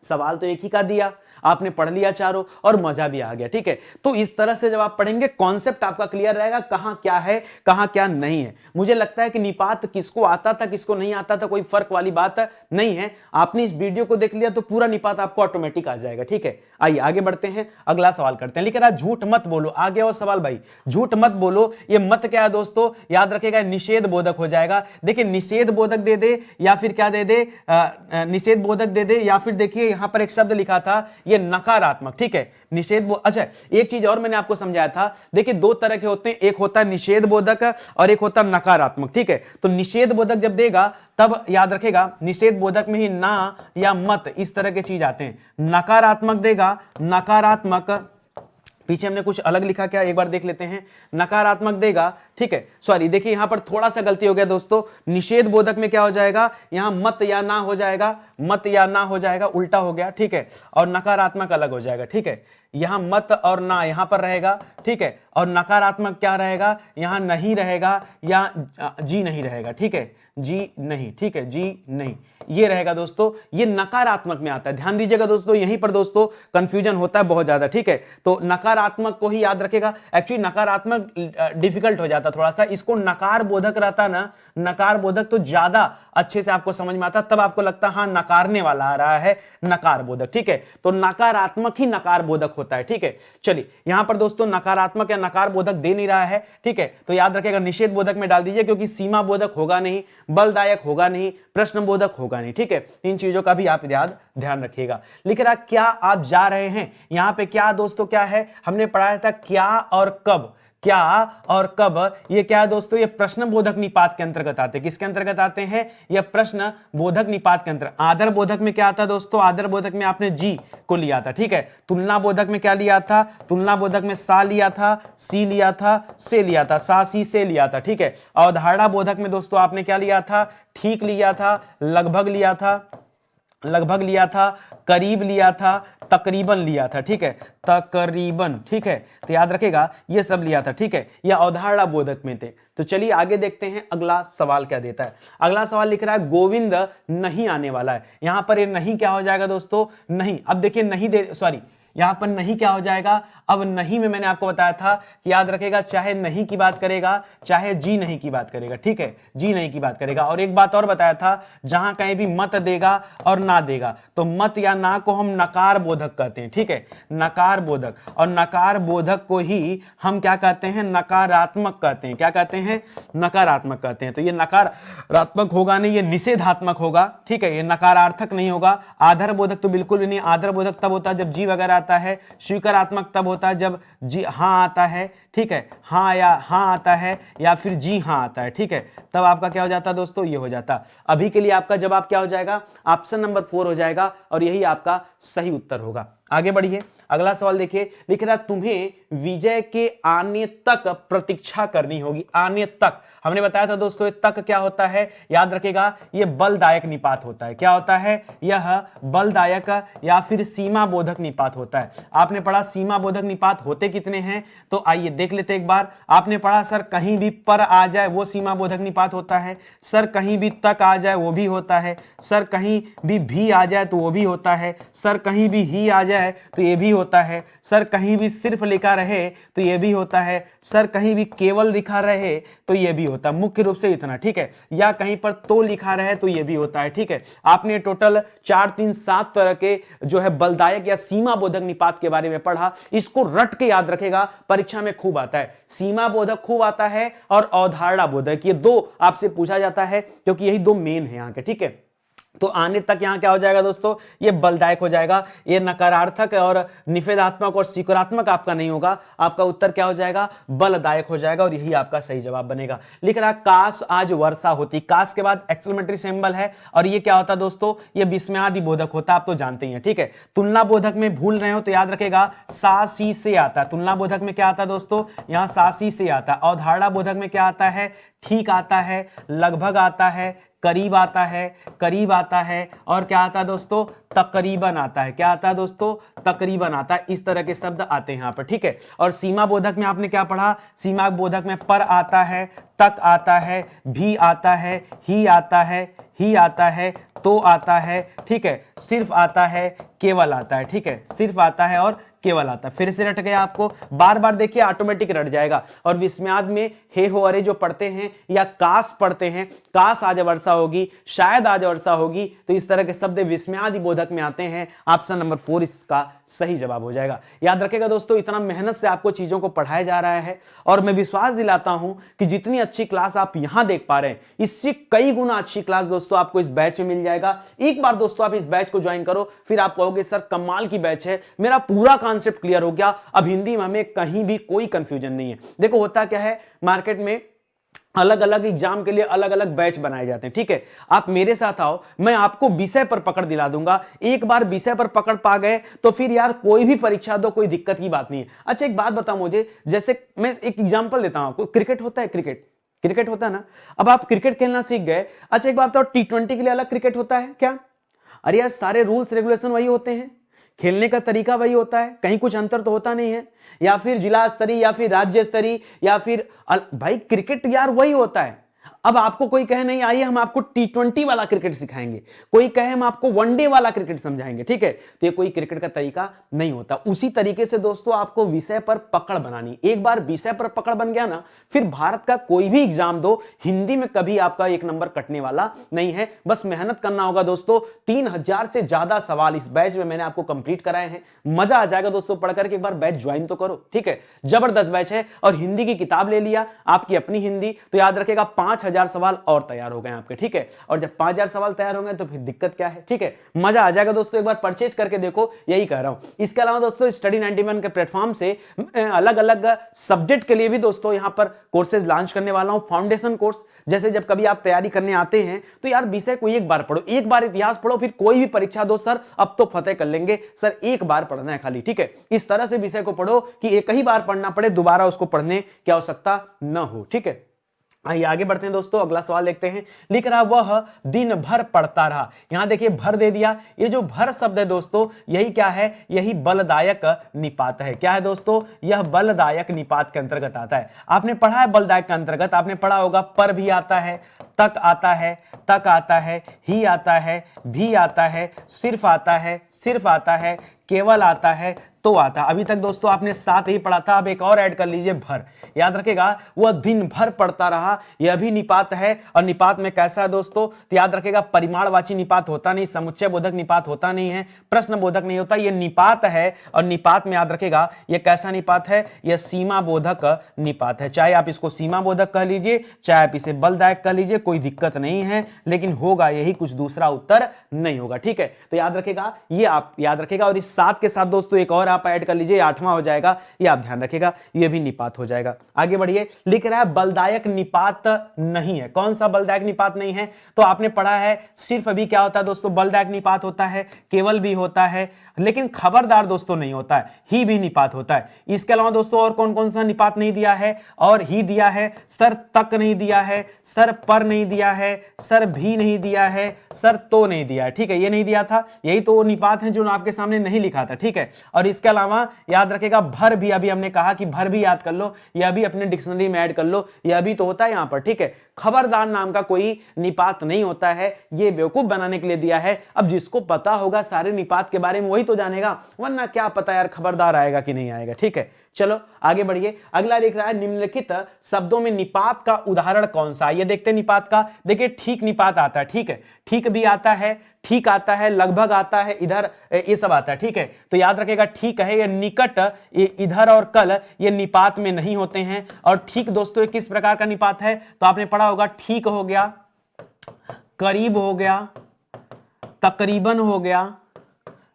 सवाल तो एक ही का दिया, आपने पढ़ लिया चारों, और मजा भी आ गया, ठीक है। तो इस तरह से जब आप पढ़ेंगे कॉन्सेप्ट आपका क्लियर रहेगा, कहां क्या है कहां क्या नहीं है। मुझे लगता है कि निपात किसको आता था किसको नहीं आता था कोई फर्क वाली बात नहीं है। आपने इस वीडियो को देख लिया तो पूरा निपात आपको ऑटोमेटिक आ जाएगा, ठीक है। आइए आगे बढ़ते हैं, अगला सवाल करते हैं। लिख रहा झूठ मत बोलो, आ गया वो सवाल भाई, झूठ मत बोलो। ये मत क्या है दोस्तों, याद रखेगा निषेध बोधक हो जाएगा। देखिए निषेध बोधक दे दे या फिर क्या दे दे, निषेध बोधक दे दे, या फिर देखिए यहां पर एक शब्द लिखा था ये नकारात्मक, ठीक है। निषेध अच्छा एक चीज और मैंने आपको समझाया था, देखिए दो तरह के होते हैं, एक होता है निषेध बोधक और एक होता है नकारात्मक, ठीक है। तो निषेध बोधक जब देगा तब याद रखेगा निषेध बोधक में ही ना या मत इस तरह के चीज आते हैं। नकारात्मक देगा, नकारात्मक पीछे हमने कुछ अलग लिखा क्या, एक बार देख लेते हैं। नकारात्मक देगा, ठीक है, सॉरी देखिए यहां पर थोड़ा सा गलती हो गया दोस्तों। निषेध बोधक में क्या हो जाएगा, यहां मत या ना हो जाएगा, मत या ना हो जाएगा, उल्टा हो गया, ठीक है। और नकारात्मक अलग हो जाएगा, ठीक है। यहां मत और ना यहां पर रहेगा, ठीक है। और नकारात्मक क्या रहेगा, यहां नहीं रहेगा या जी नहीं रहेगा, ठीक है, जी नहीं, ठीक है, जी नहीं ये रहेगा दोस्तों, ये नकारात्मक में आता है। ध्यान दीजिएगा दोस्तों, यहीं पर दोस्तों कंफ्यूजन होता है बहुत ज्यादा, ठीक है। तो नकारात्मक को ही याद रखेगा, एक्चुअली नकारात्मक डिफिकल्ट हो जाता थोड़ा सा, इसको नकार बोधक रहता ना, नकार बोधक तो ज्यादा अच्छे से आपको समझ में आता, तब आपको लगता हाँ नकारने वाला आ रहा है, नकार बोधक, ठीक है। तो नकारात्मक ही नकार बोधक होता है, ठीक है। चलिए यहां पर दोस्तों नकारात्मक या नकार बोधक दे नहीं रहा है, ठीक है। तो याद रखेगा निषेध बोधक में डाल दीजिए, क्योंकि सीमा बोधक होगा नहीं, बलदायक होगा नहीं, प्रश्न बोधक होगा नहीं, ठीक है। इन चीजों का भी आप ध्यान रखिएगा। लिख रहा क्या आप जा रहे हैं, यहां पे क्या दोस्तों क्या है, हमने पढ़ाया था क्या और कब, क्या और कब, ये क्या है दोस्तों, ये प्रश्न बोधक निपात के अंतर्गत आते हैं। किसके अंतर्गत आते हैं, ये प्रश्न बोधक निपात के अंतर्गत। आदर बोधक में क्या आता दोस्तों, आदर बोधक में आपने जी को लिया था, ठीक है। तुलना बोधक में क्या लिया था, तुलना बोधक में सा लिया था, सी लिया था, से लिया था, सा सी से लिया था, ठीक है। अवधारणा बोधक में दोस्तों आपने क्या लिया था, ठीक लिया था, लगभग लिया था, लगभग लिया था, करीब लिया था, तकरीबन लिया था, ठीक है, तकरीबन, ठीक है। तो याद रखेगा ये सब लिया था, ठीक है। ये अवधारणा बोधक में थे। तो चलिए आगे देखते हैं अगला सवाल क्या देता है। अगला सवाल लिख रहा है गोविंद नहीं आने वाला है। यहां पर ये नहीं क्या हो जाएगा दोस्तों, नहीं। अब देखिए नहीं दे, सॉरी यहां पर नहीं क्या हो जाएगा, अब नहीं में मैंने आपको बताया था कि याद रखेगा चाहे नहीं की बात करेगा चाहे जी नहीं की बात करेगा, ठीक है, जी नहीं की बात करेगा। और एक बात और बताया था, जहां कहीं भी मत देगा और ना देगा तो मत या ना को हम नकार बोधक कहते हैं, ठीक है, नकार बोधक। और नकार बोधक को ही हम क्या कहते हैं, नकारात्मक कहते हैं। क्या कहते हैं, नकारात्मक कहते हैं। तो ये नकारात्मक होगा नहीं, ये निषेधात्मक होगा, ठीक है, ये नकारार्थक नहीं होगा। आदर बोधक तो बिल्कुल भी नहीं, आदर बोधक तब होता है जब जी वगैरह आता है। स्वीकारात्मक तब होता है जब जी हाँ आता है, ठीक है, हाँ या हाँ आता है या फिर जी हाँ आता है, ठीक है, तब आपका क्या हो जाता है दोस्तों, ये हो जाता। अभी के लिए आपका जवाब क्या हो जाएगा, ऑप्शन नंबर 4 हो जाएगा और यही आपका सही उत्तर होगा। आगे बढ़िए, अगला सवाल देखिए, लिख रहा तुम्हें विजय के आने तक प्रतीक्षा करनी होगी। आने तक हमने बताया था दोस्तों, तक क्या होता है, याद रखेगा, ये बलदायक निपात होता है। क्या होता है, यह बलदायक या फिर सीमा बोधक निपात होता है। आपने पढ़ा सीमा बोधक निपात होते कितने हैं, तो आइए देख लेते एक बार। आपने पढ़ा सर कहीं भी पर आ जाए वो सीमा बोधक निपात होता है, सर कहीं भी तक आ जाए वो भी होता है, सर कहीं भी आ जाए तो वो भी होता है, सर कहीं भी ही आ जाए तो ये भी होता है, सर कहीं भी सिर्फ लिखा रहे तो ये भी होता है, सर कहीं भी केवल लिखा रहे तो ये भी होता है। मुख्य रूप से इतना, ठीक है, या कहीं पर तो लिखा रहे तो ये भी होता है, ठीक है। आपने टोटल 4 3 7 तरह के जो है बलदायक या सीमा बोधक निपात के बारे में पढ़ा। इसको रट के याद रखेगा, परीक्षा में खूब आता है। सीमा बोधक खूब आता है और अवधारणा बोधक, ये दो आपसे पूछा जाता है क्योंकि यही दो मेन है यहाँ के, ठीक है। तो आने तक यहां क्या हो जाएगा दोस्तों, ये बलदायक हो जाएगा। ये नकारात्मक और निषेधात्मक और सकारात्मक आपका नहीं होगा, आपका उत्तर क्या हो जाएगा, बलदायक हो जाएगा और यही आपका सही जवाब बनेगा। लिख रहा काश आज वर्षा होती, काश के बाद एक्सक्लेमेटरी सिंबल है और ये क्या होता है दोस्तों, ये विस्मयादि बोधक होता है, आप तो जानते ही हैं, ठीक है। तुलना बोधक में भूल रहे हो तो याद रखेगा सा सी से आता है। तुलना बोधक में क्या आता है दोस्तों, यहां सा सी से आता है। अवधारणा बोधक में क्या आता है, ठीक आता है, लगभग आता है, करीब आता है, करीब आता है और क्या आता है दोस्तों, तकरीबन आता है। क्या आता है दोस्तों, तकरीबन आता है। इस तरह के शब्द आते हैं यहां पर, ठीक है। और सीमा बोधक में आपने क्या पढ़ा, सीमा बोधक में पर आता है, तक आता है, भी आता है, ही आता है, ही आता है, तो आता है, ठीक है, सिर्फ आता है, केवल आता है, ठीक है, सिर्फ आता है और केवल आता है। फिर से रट गया आपको, बार बार देखिए ऑटोमेटिक रट जाएगा। और विस्मयाद में हे हो अरे जो पढ़ते हैं या काश पढ़ते हैं, काश आज वर्षा होगी, शायद आज वर्षा होगी, तो इस तरह के शब्द विस्मयादि बोधक में आते हैं। ऑप्शन नंबर 4 इसका सही जवाब हो जाएगा। याद रखेगा दोस्तों, इतना मेहनत से आपको चीजों को पढ़ाया जा रहा है और मैं विश्वास दिलाता हूं कि जितनी अच्छी क्लास आप यहां देख पा रहे हैं, इससे कई गुना अच्छी क्लास दोस्तों आपको इस बैच में मिल जाएगा। एक बार दोस्तों आप इस बैच को ज्वाइन करो, फिर आप कहोगे सर कमाल की बैच है, मेरा पूरा कॉन्सेप्ट क्लियर हो गया, अब हिंदी में हमें कहीं भी कोई कंफ्यूजन नहीं है। देखो होता क्या है, मार्केट में अलग अलग एग्जाम के लिए अलग अलग बैच बनाए जाते हैं, ठीक है। आप मेरे साथ आओ, मैं आपको विषय पर पकड़ दिला दूंगा। एक बार विषय पर पकड़ पा गए तो फिर यार कोई भी परीक्षा दो, कोई दिक्कत की बात नहीं है। अच्छा एक बात बताओ मुझे, जैसे मैं एक एग्जांपल देता हूं आपको, क्रिकेट होता है, क्रिकेट होता है ना, अब आप क्रिकेट खेलना सीख गए। अच्छा एक बात बताओ, T20 के लिए अलग क्रिकेट होता है क्या? अरे यार सारे रूल्स रेगुलेशन वही होते हैं, खेलने का तरीका वही होता है, कहीं कुछ अंतर तो होता नहीं है। या फिर जिला स्तरीय या फिर राज्य स्तरीय या फिर भाई क्रिकेट यार वही होता है। अब आपको कोई कहे नहीं आइए हम आपको T20 वाला क्रिकेट सिखाएंगे, कोई कहे हम आपको वनडे वाला क्रिकेट समझाएंगे, ठीक है, तो ये कोई क्रिकेट का तरीका नहीं होता। उसी तरीके से दोस्तों आपको विषय पर पकड़ बनानी, एक बार विषय पर पकड़ बन गया ना, फिर भारत का कोई भी एग्जाम दो, हिंदी में कभी आपका 1 नंबर कटने वाला नहीं है। बस मेहनत करना होगा दोस्तों। 3000 से ज्यादा सवाल इस बैच में मैंने आपको कंप्लीट कराए हैं। मजा आ जाएगा दोस्तों पढ़कर के, एक बार बैच ज्वाइन तो करो, ठीक है। जबरदस्त बैच है और हिंदी की किताब ले लिया आपकी अपनी हिंदी, तो याद रखेगा 5000 सवाल और तैयार हो गए आपके, ठीक है। और जब 5000 सवाल तैयार हो गए तो फिर दिक्कत क्या है, ठीक है। मजा आ जाएगा दोस्तों, एक बार परचेज करके देखो, यही कह रहा हूं। इसके अलावा दोस्तों स्टडी 91 के प्लेटफॉर्म से अलग अलग सब्जेक्ट के लिए भी दोस्तों यहां पर कोर्सेज लॉन्च करने वाला हूं। फाउंडेशन कोर्स, जैसे जब कभी आप तैयारी करने आते हैं तो यार विषय को एक बार पढ़ो, एक बार इतिहास पढ़ो, फिर कोई भी परीक्षा दो सर अब तो फतेह कर लेंगे, सर एक बार पढ़ना है खाली, ठीक है। इस तरह से विषय को पढ़ो कि एक ही बार पढ़ना पड़े, दोबारा उसको पढ़ने की आवश्यकता न हो, ठीक है। आइए आगे बढ़ते हैं दोस्तों, अगला सवाल देखते हैं। लिख रहा वह दिन भर पढ़ता रहा, यहां देखिए भर दे दिया। ये जो भर शब्द है दोस्तों, यही क्या है, यही बलदायक निपात है। क्या है दोस्तों, यह बलदायक निपात के अंतर्गत आता है। आपने पढ़ा है बलदायक के अंतर्गत, आपने पढ़ा होगा पर भी आता है, तक आता है, तक आता है, ही आता है, भी आता है, सिर्फ आता है, सिर्फ आता है, केवल आता है, तो आता। अभी तक दोस्तों आपने 7 ही पढ़ा था, अब एक और ऐड कर लीजिए भर। याद रखेगा वह दिन भर पढ़ता रहा, यह भी निपात है। और निपात में कैसा है दोस्तों, तो याद रखेगा परिमाणवाची निपात होता नहीं, समुच्चय बोधक निपात होता नहीं है, प्रश्न बोधक नहीं होता, यह निपात है। और निपात में याद रखेगा यह कैसा निपात है, यह सीमा बोधक निपात है। चाहे आप इसको सीमा बोधक कह लीजिए, चाहे आप इसे बलदायक कह लीजिए, कोई दिक्कत नहीं है, लेकिन होगा यही, कुछ दूसरा उत्तर नहीं होगा, ठीक है। तो याद रखेगा, ये आप याद रखेगा। और इस 7 के साथ दोस्तों एक और आप ऐड कर लीजिए, 8वां हो जाएगा, ये आप ध्यान रखिएगा, ये भी निपात हो जाएगा। आगे बढ़िए, लिख रहा है बलदायक निपात नहीं है। कौन सा बलदायक निपात नहीं है? तो आपने पढ़ा है सिर्फ अभी क्या होता है दोस्तों, बलदायक निपात होता है, केवल भी होता है, लेकिन खबरदार दोस्तों नहीं होता है, ही भी निपात होता है। इसके अलावा दोस्तों और कौन कौन सा निपात नहीं दिया है? और ही दिया है, सर तक नहीं दिया है, सर पर नहीं दिया है, सर भी नहीं दिया है, सर तो नहीं दिया है। ठीक है, ये नहीं दिया था, यही तो वो निपात है जो आपके सामने नहीं लिखा था। ठीक है, और इसके अलावा याद रखेगा भर भी, अभी हमने कहा कि भर भी याद कर लो, यह भी अपने डिक्शनरी में ऐड कर लो, यह भी तो होता है यहां पर। ठीक है, खबरदार नाम का कोई निपात नहीं होता है, ये बेवकूफ बनाने के लिए दिया है। अब जिसको पता होगा सारे निपात के बारे में वही तो जानेगा, वरना क्या पता यार खबरदार आएगा कि नहीं आएगा। ठीक है, चलो आगे बढ़िए। अगला लिख रहा है निम्नलिखित शब्दों में निपात का उदाहरण कौन सा है? ये देखते हैं निपात का। देखिए ठीक निपात आता है, ठीक है, ठीक भी आता है, ठीक आता है, लगभग आता है, इधर ये सब आता है। ठीक है, तो याद रखेगा ठीक है, ये निकट, ये इधर और कल ये निपात में नहीं होते हैं। और ठीक दोस्तों ये किस प्रकार का निपात है? तो आपने पढ़ा होगा, ठीक हो गया, करीब हो गया, तकरीबन हो गया,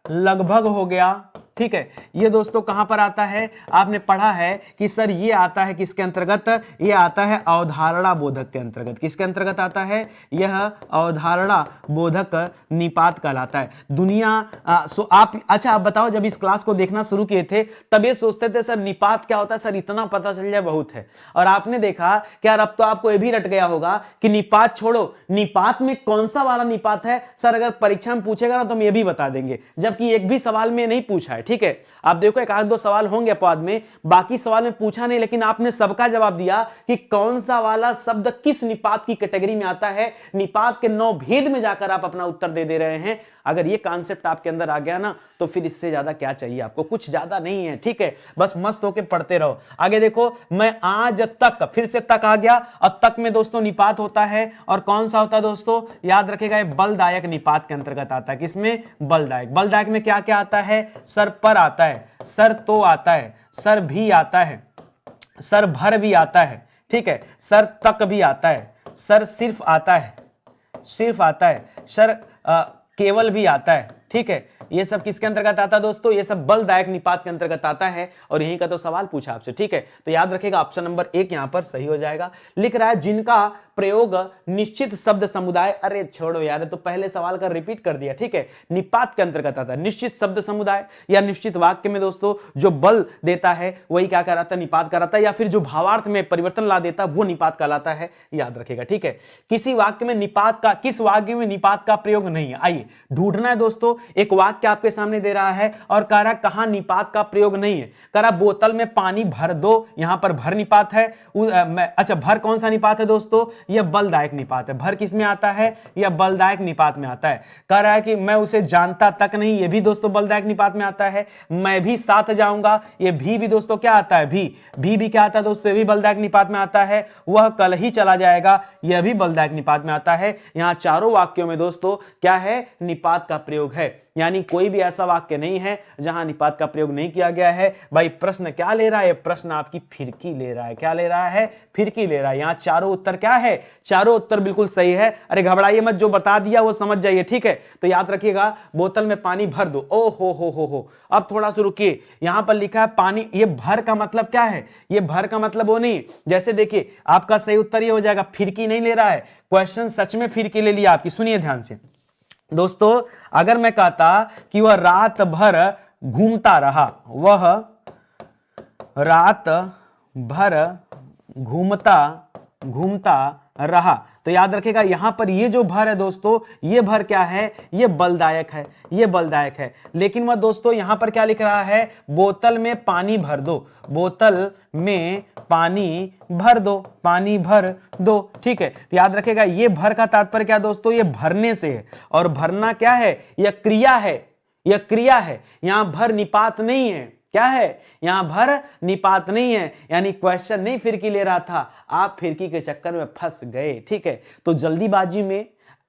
लगभग हो गया। ठीक है, ये दोस्तों कहां पर आता है? आपने पढ़ा है कि सर ये आता है किसके अंतर्गत? ये आता है अवधारणा बोधक के अंतर्गत। किसके अंतर्गत आता है? यह अवधारणा बोधक निपात कहलाता है। दुनिया अच्छा आप बताओ, जब इस क्लास को देखना शुरू किए थे तब ये सोचते थे सर निपात क्या होता है, सर इतना पता चल जाए बहुत है। और आपने देखा कि यार अब तो आपको ये भी रट गया होगा कि निपात छोड़ो, निपात में कौन सा वाला निपात है सर, अगर परीक्षा में पूछेगा ना तो हम ये भी बता देंगे, जबकि एक भी सवाल में नहीं पूछा है। ठीक है, आप देखो एक आध दो सवाल होंगे अपवाद में, बाकी सवाल में पूछा नहीं, लेकिन आपने सबका जवाब दिया कि कौन सा वाला शब्द किस निपात की कैटेगरी में आता है। निपात के 9 भेद में जाकर आप अपना उत्तर दे रहे हैं। अगर ये कॉन्सेप्ट आपके अंदर आ गया ना तो फिर इससे ज्यादा क्या चाहिए आपको? कुछ ज्यादा नहीं है। ठीक है, बस मस्त होके पढ़ते रहो। आगे देखो, मैं आज तक, फिर से तक आ गया, और तक में दोस्तों निपात होता है, और कौन सा होता है दोस्तों? याद रखेगा ये बलदायक निपात के अंतर्गत आता है। किसमें? बलदायक। बलदायक में क्या क्या आता है? सर पर आता है, सर तो आता है, सर भी आता है, सर भर भी आता है। ठीक है, सर तक भी आता है, सर सिर्फ आता है, सिर्फ आता है, सर केवल भी आता है। ठीक है, ये सब किसके अंतर्गत आता है दोस्तों? ये सब बलदायक निपात के अंतर्गत आता है, और यहीं का तो सवाल पूछा आपसे। ठीक है, तो याद रखिएगा ऑप्शन नंबर 1 यहां पर सही हो जाएगा। लिख रहा है जिनका प्रयोग निश्चित शब्द समुदाय, अरे छोड़ो यार, तो पहले सवाल का रिपीट कर दिया। ठीक है, निपात के अंतर्गत आता है। निश्चित शब्द समुदाय या निश्चित वाक्य में दोस्तों जो बल देता है वही क्या कहलाता है? निपात कहलाता है, या फिर जो भावार्थ में परिवर्तन ला देता है वो निपात कहलाता है। याद रखिएगा। ठीक है, किसी वाक्य में निपात का, किस वाक्य में निपात का प्रयोग नहीं है? आइए ढूंढना है दोस्तों। एक वाक्य आपके सामने दे रहा है और कह रहा है कहां निपात का प्रयोग नहीं है। कह रहा बोतल में पानी भर दो, यहां पर भर निपात है। अच्छा, भर कौन सा निपात है दोस्तों? यह बलदायक निपात है। भर किस में आता है? यह बलदायक निपात में आता है। कह रहा है कि मैं उसे जानता तक नहीं, यह भी दोस्तों बलदायक निपात में आता है। मैं भी साथ जाऊंगा, यह भी दोस्तों क्या आता है? भी क्या आता है दोस्तों? यह भी बलदायक निपात में आता है। वह कल ही चला जाएगा, यह भी बलदायक निपात में आता है। यहां चारों वाक्यों में दोस्तों क्या है? निपात का प्रयोग है। यानी कोई भी ऐसा वाक्य नहीं है जहां निपात का प्रयोग नहीं किया गया है। भाई प्रश्न क्या ले रहा है? प्रश्न आपकी फिरकी ले रहा है। क्या ले रहा है? फिरकी ले रहा है। यहां चारों उत्तर क्या है? चारों उत्तर बिल्कुल सही है। अरे घबराइए मत, जो बता दिया वो समझ जाइए। ठीक है, तो याद रखिएगा बोतल में पानी भर दो। ओ हो। अब थोड़ा सा रुकिए, यहां पर लिखा है पानी, ये भर का मतलब क्या है? ये भर का मतलब वो नहीं, जैसे देखिए आपका सही उत्तर ये हो जाएगा, फिरकी नहीं ले रहा है। क्वेश्चन सच में फिरकी ले लिया आपकी। सुनिए ध्यान से दोस्तों, अगर मैं कहता कि वह रात भर घूमता रहा, वह रात भर घूमता रहा, तो याद रखेगा यहां पर ये जो भर है दोस्तों, ये भर क्या है? ये बलदायक है, ये बलदायक है। लेकिन वह दोस्तों यहां पर क्या लिख रहा है? बोतल में पानी भर दो, बोतल में पानी भर दो, पानी भर दो। ठीक है, तो याद रखेगा ये भर का तात्पर्य क्या दोस्तों? ये भरने से है, और भरना क्या है? यह क्रिया है, यह क्रिया है। यहां भर निपात नहीं है। क्या है? यहां भर निपात नहीं है। यानी क्वेश्चन नहीं फिरकी ले रहा था, आप फिरकी के चक्कर में फंस गए। ठीक है, तो जल्दीबाजी में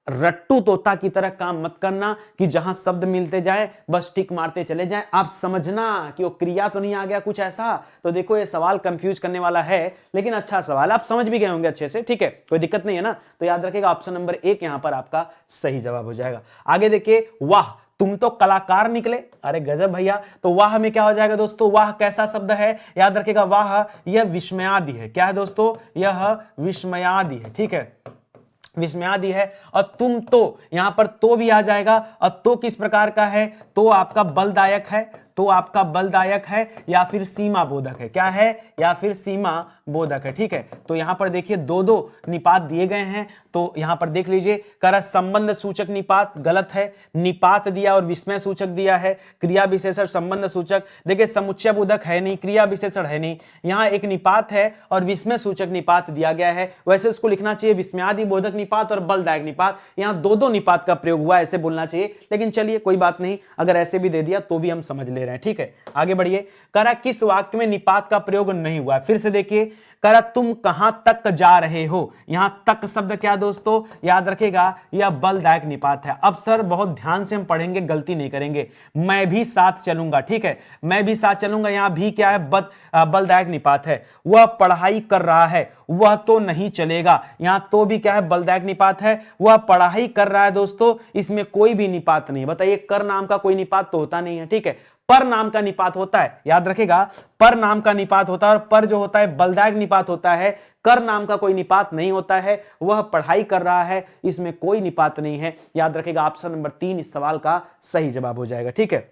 रट्टू तोता की तरह काम मत करना कि जहां शब्द मिलते जाए बस टिक मारते चले जाएं। आप समझना कि वो क्रिया तो नहीं आ गया कुछ ऐसा। तो देखो ये सवाल कंफ्यूज करने वाला है, लेकिन अच्छा सवाल, आप समझ भी गए होंगे अच्छे से। ठीक है, कोई दिक्कत नहीं है ना। तो याद रखिएगा ऑप्शन नंबर 1 यहां पर आपका सही जवाब हो जाएगा। आगे देखिए, वाह तुम तो कलाकार निकले। अरे गजब भैया। तो वाह में क्या हो जाएगा दोस्तों, वाह कैसा शब्द है, याद रखिएगा वाह यह विस्मयादि है। क्या है दोस्तों, यह विस्मयादि है, ठीक है, विस्मयादि है। और तुम तो, यहां पर तो भी आ जाएगा। और तो किस प्रकार का है, तो आपका बलदायक है, तो आपका बलदायक है या फिर सीमा बोधक है, क्या है, या फिर सीमा बोधक है, ठीक है। तो यहां पर देखिए दो दो निपात दिए गए हैं, तो यहां पर देख लीजिए, कर संबंध सूचक निपात गलत है, निपात दिया और विस्मय सूचक दिया है, क्रिया विशेषण संबंध सूचक, देखिए समुच्चय बोधक है नहीं, क्रिया विशेषण है नहीं, यहां एक निपात है और विस्मय सूचक निपात दिया गया है। वैसे उसको लिखना चाहिए विस्मयादि बोधक निपात और बलदायक निपात, यहां दो दो निपात का प्रयोग हुआ ऐसे बोलना चाहिए, लेकिन चलिए कोई बात नहीं, अगर ऐसे भी दे दिया तो भी हम समझ ले रहे हैं, ठीक है। आगे बढ़िए, करा किस वाक्य में निपात का प्रयोग नहीं हुआ, फिर से देखिए, करा तुम कहां तक जा रहे हो, यहां तक शब्द क्या दोस्तों, याद रखेगा यह बलदायक निपात है। अब सर बहुत ध्यान से हम पढ़ेंगे, गलती नहीं करेंगे, मैं भी साथ चलूंगा, ठीक है, मैं भी साथ चलूंगा, यहां भी क्या है, बलदायक निपात है। वह पढ़ाई कर रहा है, वह तो नहीं चलेगा, यहां तो भी क्या है, बलदायक निपात है। वह पढ़ाई कर रहा है दोस्तों, इसमें कोई भी निपात नहीं, बताइए कर नाम का कोई निपात तो होता नहीं है, ठीक है, पर नाम का निपात होता है, याद रखेगा पर नाम का निपात होता है, और पर जो होता है बलदायक निपात होता है, कर नाम का कोई निपात नहीं होता है। वह पढ़ाई कर रहा है, इसमें कोई निपात नहीं है, याद रखेगा ऑप्शन नंबर 3 इस सवाल का सही जवाब हो जाएगा, ठीक है।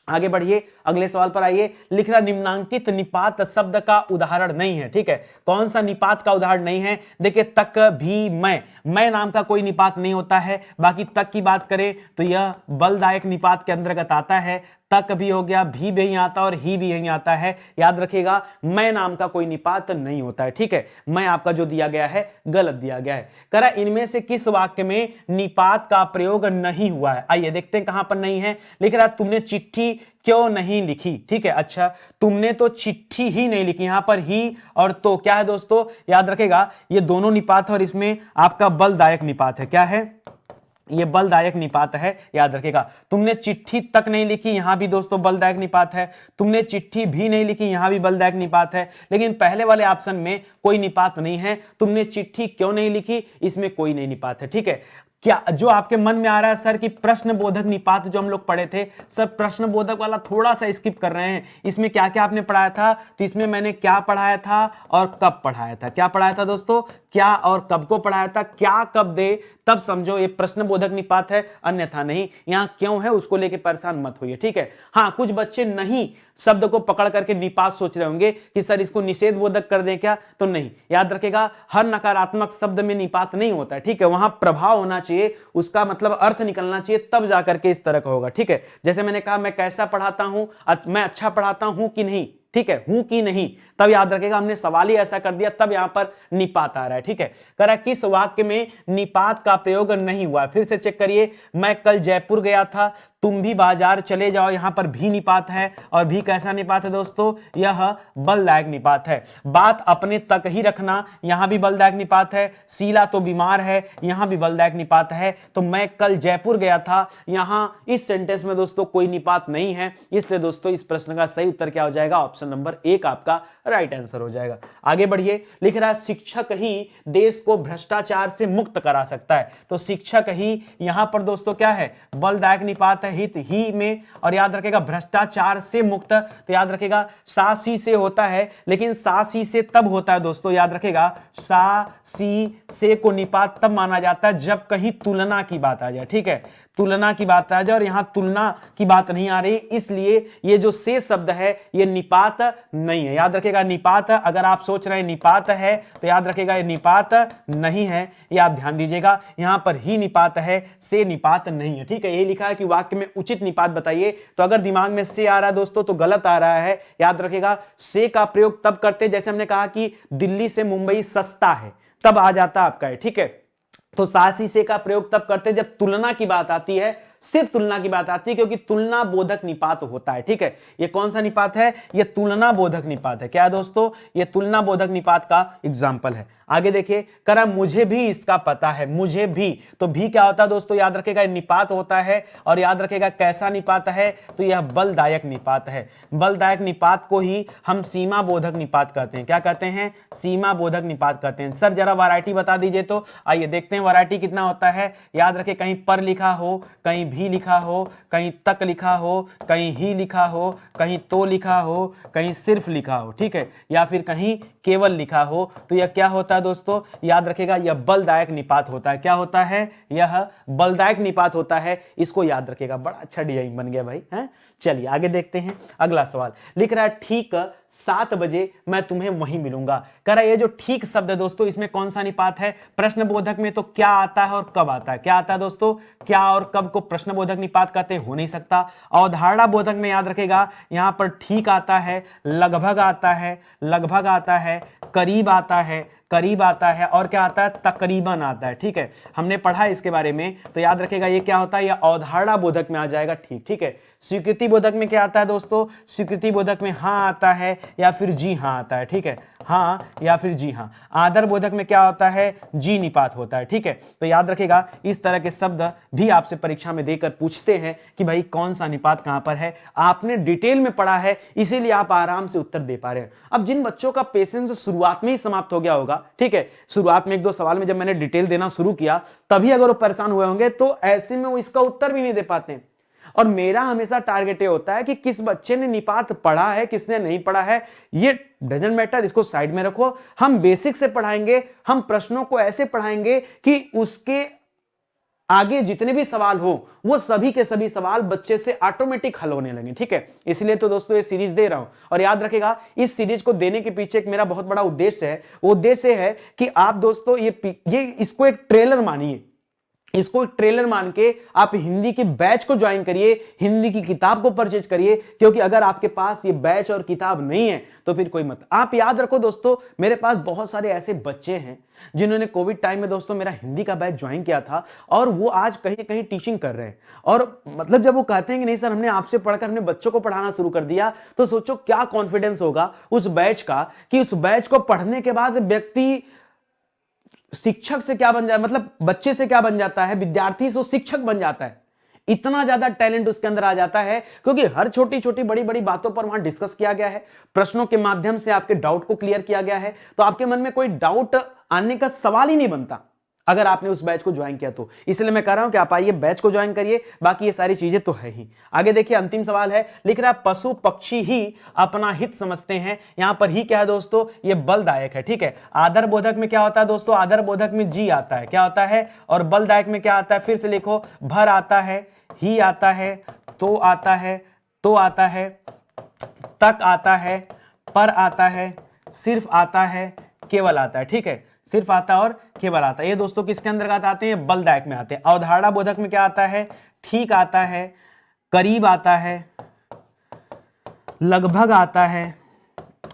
आगे बढ़िए, अगले सवाल पर आइए, लिख रहा निम्नांकित निपात शब्द का उदाहरण नहीं है, ठीक है, कौन सा निपात का उदाहरण नहीं है, देखिए तक भी मैं नाम का कोई निपात नहीं होता है। बाकी तक की बात करें तो यह बलदायक निपात के अंतर्गत आता है, तक भी हो गया, भी यहीं आता है और ही भी यहीं आता है, याद रखिएगा मैं नाम का कोई निपात नहीं होता है, ठीक है, मैं आपका जो दिया गया है गलत दिया गया है। करा इनमें से किस वाक्य में निपात का प्रयोग नहीं हुआ है, आइए देखते हैं कहां पर नहीं है। लिख रहा तुमने चिट्ठी क्यों नहीं लिखी, ठीक है, अच्छा तुमने तो चिट्ठी ही नहीं लिखी, यहां पर ही और तो क्या है दोस्तों, याद रखेगा ये दोनों निपात है और इसमें आपका बलदायक निपात है, क्या है, ये बलदायक निपात है, याद रखेगा। तुमने चिट्ठी तक नहीं लिखी, यहां भी दोस्तों बलदायक निपात है, तुमने चिट्ठी भी नहीं लिखी, यहां भी बलदायक निपात है, लेकिन पहले वाले ऑप्शन में कोई निपात नहीं है। तुमने चिट्ठी क्यों नहीं लिखी, इसमें कोई नहीं निपात है, ठीक है। क्या जो आपके मन में आ रहा है सर कि प्रश्न बोधक निपात जो हम लोग पढ़े थे, सर प्रश्न बोधक वाला थोड़ा सा स्किप कर रहे हैं, इसमें क्या क्या आपने पढ़ाया था, तो इसमें मैंने क्या पढ़ाया था और कब पढ़ाया था, क्या पढ़ाया था दोस्तों, क्या और कब को पढ़ाया था, क्या कब दे तब समझो ये प्रश्न बोधक निपात है, अन्यथा नहीं। यहां क्यों है उसको लेके परेशान मत होइए, ठीक है। हां कुछ बच्चे नहीं शब्द को पकड़ करके निपात सोच रहे होंगे कि सर इसको निषेध बोधक कर दें क्या, तो नहीं, याद रखेगा हर नकारात्मक शब्द में निपात नहीं होता है, ठीक है, वहां प्रभाव होना चाहिए, उसका मतलब अर्थ निकलना चाहिए, तब जाकर के इस तरह का होगा, ठीक है। जैसे मैंने कहा मैं कैसा पढ़ाता हूं, मैं अच्छा पढ़ाता हूं कि नहीं, ठीक है, हूं कि नहीं, तब याद रखेगा हमने सवाल ही ऐसा कर दिया, तब यहां पर निपात आ रहा है, ठीक है। कह रहा किस वाक्य में निपात का प्रयोग नहीं हुआ, फिर से चेक करिए, मैं कल जयपुर गया था, तुम भी बाजार चले जाओ, यहां पर भी निपात है, और भी कैसा निपात है दोस्तों, यह बलदायक निपात है। बात अपने तक ही रखना, यहां भी बलदायक निपात है। शीला तो बीमार है, यहां भी बलदायक निपात है। तो मैं कल जयपुर गया था, यहां इस सेंटेंस में दोस्तों कोई निपात नहीं है, इसलिए दोस्तों इस प्रश्न का सही उत्तर क्या हो जाएगा, ऑप्शन नंबर 1 आपका राइट आंसर हो जाएगा। आगे बढ़िए, लिख रहा है शिक्षक ही देश को भ्रष्टाचार से मुक्त करा सकता है, तो शिक्षक ही यहां पर दोस्तों क्या है, बलदायक निपात है, हित ही में, और याद रखेगा भ्रष्टाचार से मुक्त, तो याद रखेगा सा सी से होता है, लेकिन सा सी से तब होता है दोस्तों, याद रखेगा सा सी से को निपात तब माना जाता है जब कहीं तुलना की बात आ जाए, ठीक है, तुलना की बात आ जाए, और यहां तुलना की बात नहीं आ रही, इसलिए ये जो से शब्द है ये निपात नहीं है, याद रखेगा निपात, अगर आप सोच रहे हैं निपात है तो याद रखेगा ये निपात नहीं है, ये आप ध्यान दीजिएगा, यहां पर ही निपात है, से निपात नहीं है, ठीक है। ये लिखा है कि वाक्य में उचित निपात बताइए, तो अगर दिमाग में से आ रहा है दोस्तों तो गलत आ रहा है, याद रखेगा से का प्रयोग तब करते जैसे हमने कहा कि दिल्ली से मुंबई सस्ता है, तब आ जाता आपका है, ठीक है। तो सासी से का प्रयोग तब करते जब तुलना की बात आती है, सिर्फ तुलना की बात आती है, क्योंकि तुलना बोधक निपात होता है, ठीक है। ये कौन सा निपात है, ये तुलना बोधक निपात है, क्या है दोस्तों, ये तुलना बोधक निपात का एग्जाम्पल है। आगे देखिए, करा मुझे भी इसका पता है, मुझे भी, तो भी क्या होता है दोस्तों, याद रखेगा निपात होता है, और याद रखेगा कैसा निपात है, तो यह बलदायक निपात है। बलदायक निपात को ही हम सीमा बोधक निपात कहते हैं, क्या कहते हैं, सीमा बोधक निपात कहते हैं। सर जरा वैरायटी बता दीजिए, तो आइए देखते हैं वैरायटी कितना होता है। याद रखें कहीं पर लिखा हो, कहीं भी लिखा हो, कहीं तक लिखा हो, कहीं ही लिखा हो, कहीं तो लिखा हो, कहीं सिर्फ लिखा हो, ठीक है, या फिर कहीं केवल लिखा हो, तो यह क्या होता है दोस्तों, याद रखेगा, यह बलदायक निपात होता है। क्या होता है, यह बलदायक निपात होता है, इसको याद रखेगा। बड़ा अच्छा डिजाइन बन गया भाई, हैं। चलिए आगे देखते हैं अगला सवाल। लिख रहा है ठीक 7 बजे मैं तुम्हें वहीं मिलूंगा। कह रहा है ये जो ठीक शब्द है दोस्तों, इसमें कौन सा निपात है, प्रश्नबोधक में तो क्या आता है और कब आता है, क्या आता है दोस्तों, क्या और कब को प्रश्नबोधक निपात कहते हैं, हो नहीं सकता। अवधारणा बोधक में याद रखेगा, यहां पर ठीक आता है, लगभग आता है, लगभग आता है, करीब आता है, करीब आता है, और क्या आता है, तकरीबन आता है, ठीक है, हमने पढ़ा है इसके बारे में, तो याद रखेगा ये क्या होता है, ये अवधारणा बोधक में आ जाएगा ठीक, ठीक है। स्वीकृति बोधक में क्या आता है दोस्तों, स्वीकृति बोधक में हां आता है या फिर जी हां आता है, ठीक है, हां या फिर जी हां। आदर बोधक में क्या होता है, जी निपात होता है, ठीक है। तो याद रखेगा इस तरह के शब्द भी आपसे परीक्षा में देकर पूछते हैं कि भाई कौन सा निपात कहां पर है। आपने डिटेल में पढ़ा है, इसीलिए आप आराम से उत्तर दे पा रहे हैं। अब जिन बच्चों का पेशेंस शुरुआत में ही समाप्त हो गया होगा, ठीक है, शुरुआत में 1-2 सवाल में जब मैंने डिटेल देना शुरू किया, तभी अगर वो परेशान हुए होंगे, तो ऐसे में वो इसका उत्तर भी नहीं दे पाते। और मेरा हमेशा टारगेट ये होता है कि किस बच्चे ने निपात पढ़ा है, किसने नहीं पढ़ा है, ये डजंट मैटर, इसको साइड में रखो। हम बेसिक से पढ़ाएंगे, हम प्रश्नों को ऐसे पढ़ाएंगे कि उसके आगे जितने भी सवाल हो, वो सभी के सभी सवाल बच्चे से ऑटोमेटिक हल होने लगे, ठीक है। इसलिए तो दोस्तों ये सीरीज दे रहा हूं, और याद रखेगा इस सीरीज को देने के पीछे एक मेरा बहुत बड़ा उद्देश्य है। वो उद्देश्य है कि आप दोस्तों ये इसको एक ट्रेलर मानिए, इसको एक ट्रेलर मान के आप हिंदी के बैच को ज्वाइन करिए, हिंदी की किताब को परचेज करिए, क्योंकि अगर आपके पास ये बैच और किताब नहीं है तो फिर कोई मत। आप याद रखो दोस्तों, मेरे पास बहुत सारे ऐसे बच्चे हैं जिन्होंने कोविड टाइम में दोस्तों मेरा हिंदी का बैच ज्वाइन किया था, और वो आज कहीं ना कहीं टीचिंग कर रहे हैं। और मतलब जब वो कहते हैं कि नहीं सर हमने आपसे पढ़कर हमने बच्चों को पढ़ाना शुरू कर दिया, तो सोचो क्या कॉन्फिडेंस होगा उस बैच का, कि उस बैच को पढ़ने के बाद व्यक्ति शिक्षक से क्या बन जाए, मतलब बच्चे से क्या बन जाता है, विद्यार्थी से शिक्षक बन जाता है। इतना ज्यादा टैलेंट उसके अंदर आ जाता है, क्योंकि हर छोटी छोटी बड़ी बड़ी बातों पर वहां डिस्कस किया गया है, प्रश्नों के माध्यम से आपके डाउट को क्लियर किया गया है, तो आपके मन में कोई डाउट आने का सवाल ही नहीं बनता अगर आपने उस बैच को ज्वाइन किया तो। इसलिए मैं कह रहा हूं कि आप आइए बैच को ज्वाइन करिए, बाकी ये सारी चीजें तो है ही। आगे देखिए अंतिम सवाल है, लिख रहा है पशु पक्षी ही अपना हित समझते हैं। यहां पर ही क्या है दोस्तों, ये बलदायक है, ठीक है। आदर बोधक में क्या होता है दोस्तों, आदर बोधक में जी आता है, क्या होता है, और बलदायक में क्या आता है, फिर से लिखो, भर आता है, ही आता है, तो आता है, तो आता है, तक आता है, पर आता है, सिर्फ आता है, केवल आता है, ठीक है। सिर्फ आता है और केवल आता है, ये दोस्तों किसके अंतर्गत आते हैं, बलदायक में आते हैं। अवधारणा बोधक में क्या आता है, ठीक आता है, करीब आता है, लगभग आता है,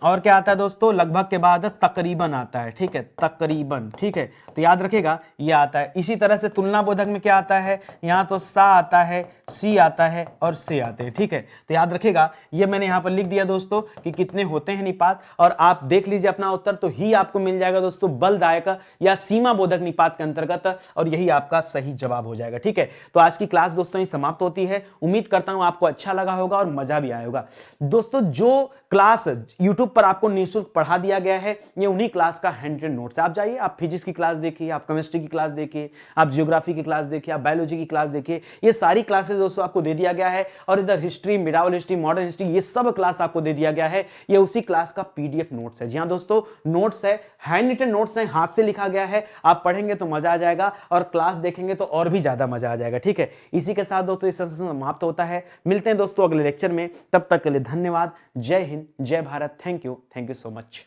और क्या आता है दोस्तों, लगभग के बाद तकरीबन आता है, ठीक है, तकरीबन, ठीक है। तो याद रखेगा ये आता है। इसी तरह से तुलना बोधक में क्या आता है, यहां तो सा आता है, सी आता है और से आते हैं, ठीक है। तो याद रखेगा ये मैंने यहां पर लिख दिया दोस्तों कि कितने होते हैं निपात, और आप देख लीजिए अपना उत्तर, तो ही आपको मिल जाएगा दोस्तों बलदायक या सीमा बोधक निपात के अंतर्गत, और यही आपका सही जवाब हो जाएगा, ठीक है। तो आज की क्लास दोस्तों समाप्त होती है। उम्मीद करता हूं आपको अच्छा लगा होगा और मजा भी आया होगा। दोस्तों जो क्लास यूट्यूब पर आपको निःशुल्क पढ़ा दिया गया है, ये उन्हीं क्लास का हैंड रिटन नोट्स है। आप जाइए, आप फिजिक्स की क्लास देखिए, आप केमिस्ट्री की क्लास देखिए, आप ज्योग्राफी की क्लास देखिए, आप बायोलॉजी की क्लास देखिए, ये सारी क्लासेस दोस्तों आपको दे दिया गया है। और इधर हिस्ट्री, मिडावल हिस्ट्री, मॉडर्न हिस्ट्री, ये सब क्लास आपको दे दिया गया है। ये उसी क्लास का पीडीएफ नोट्स है। जी हाँ दोस्तों, नोट्स है, हैंड रिटन नोट्स है, हाथ से लिखा गया है। आप पढ़ेंगे तो मजा आ जाएगा, और क्लास देखेंगे तो और भी ज्यादा मजा आ जाएगा, ठीक है। इसी के साथ दोस्तों इस सेशन समाप्त होता है। मिलते हैं दोस्तों अगले लेक्चर में, तब तक के लिए धन्यवाद। जय हिंद, जय Bharat. Thank you so much.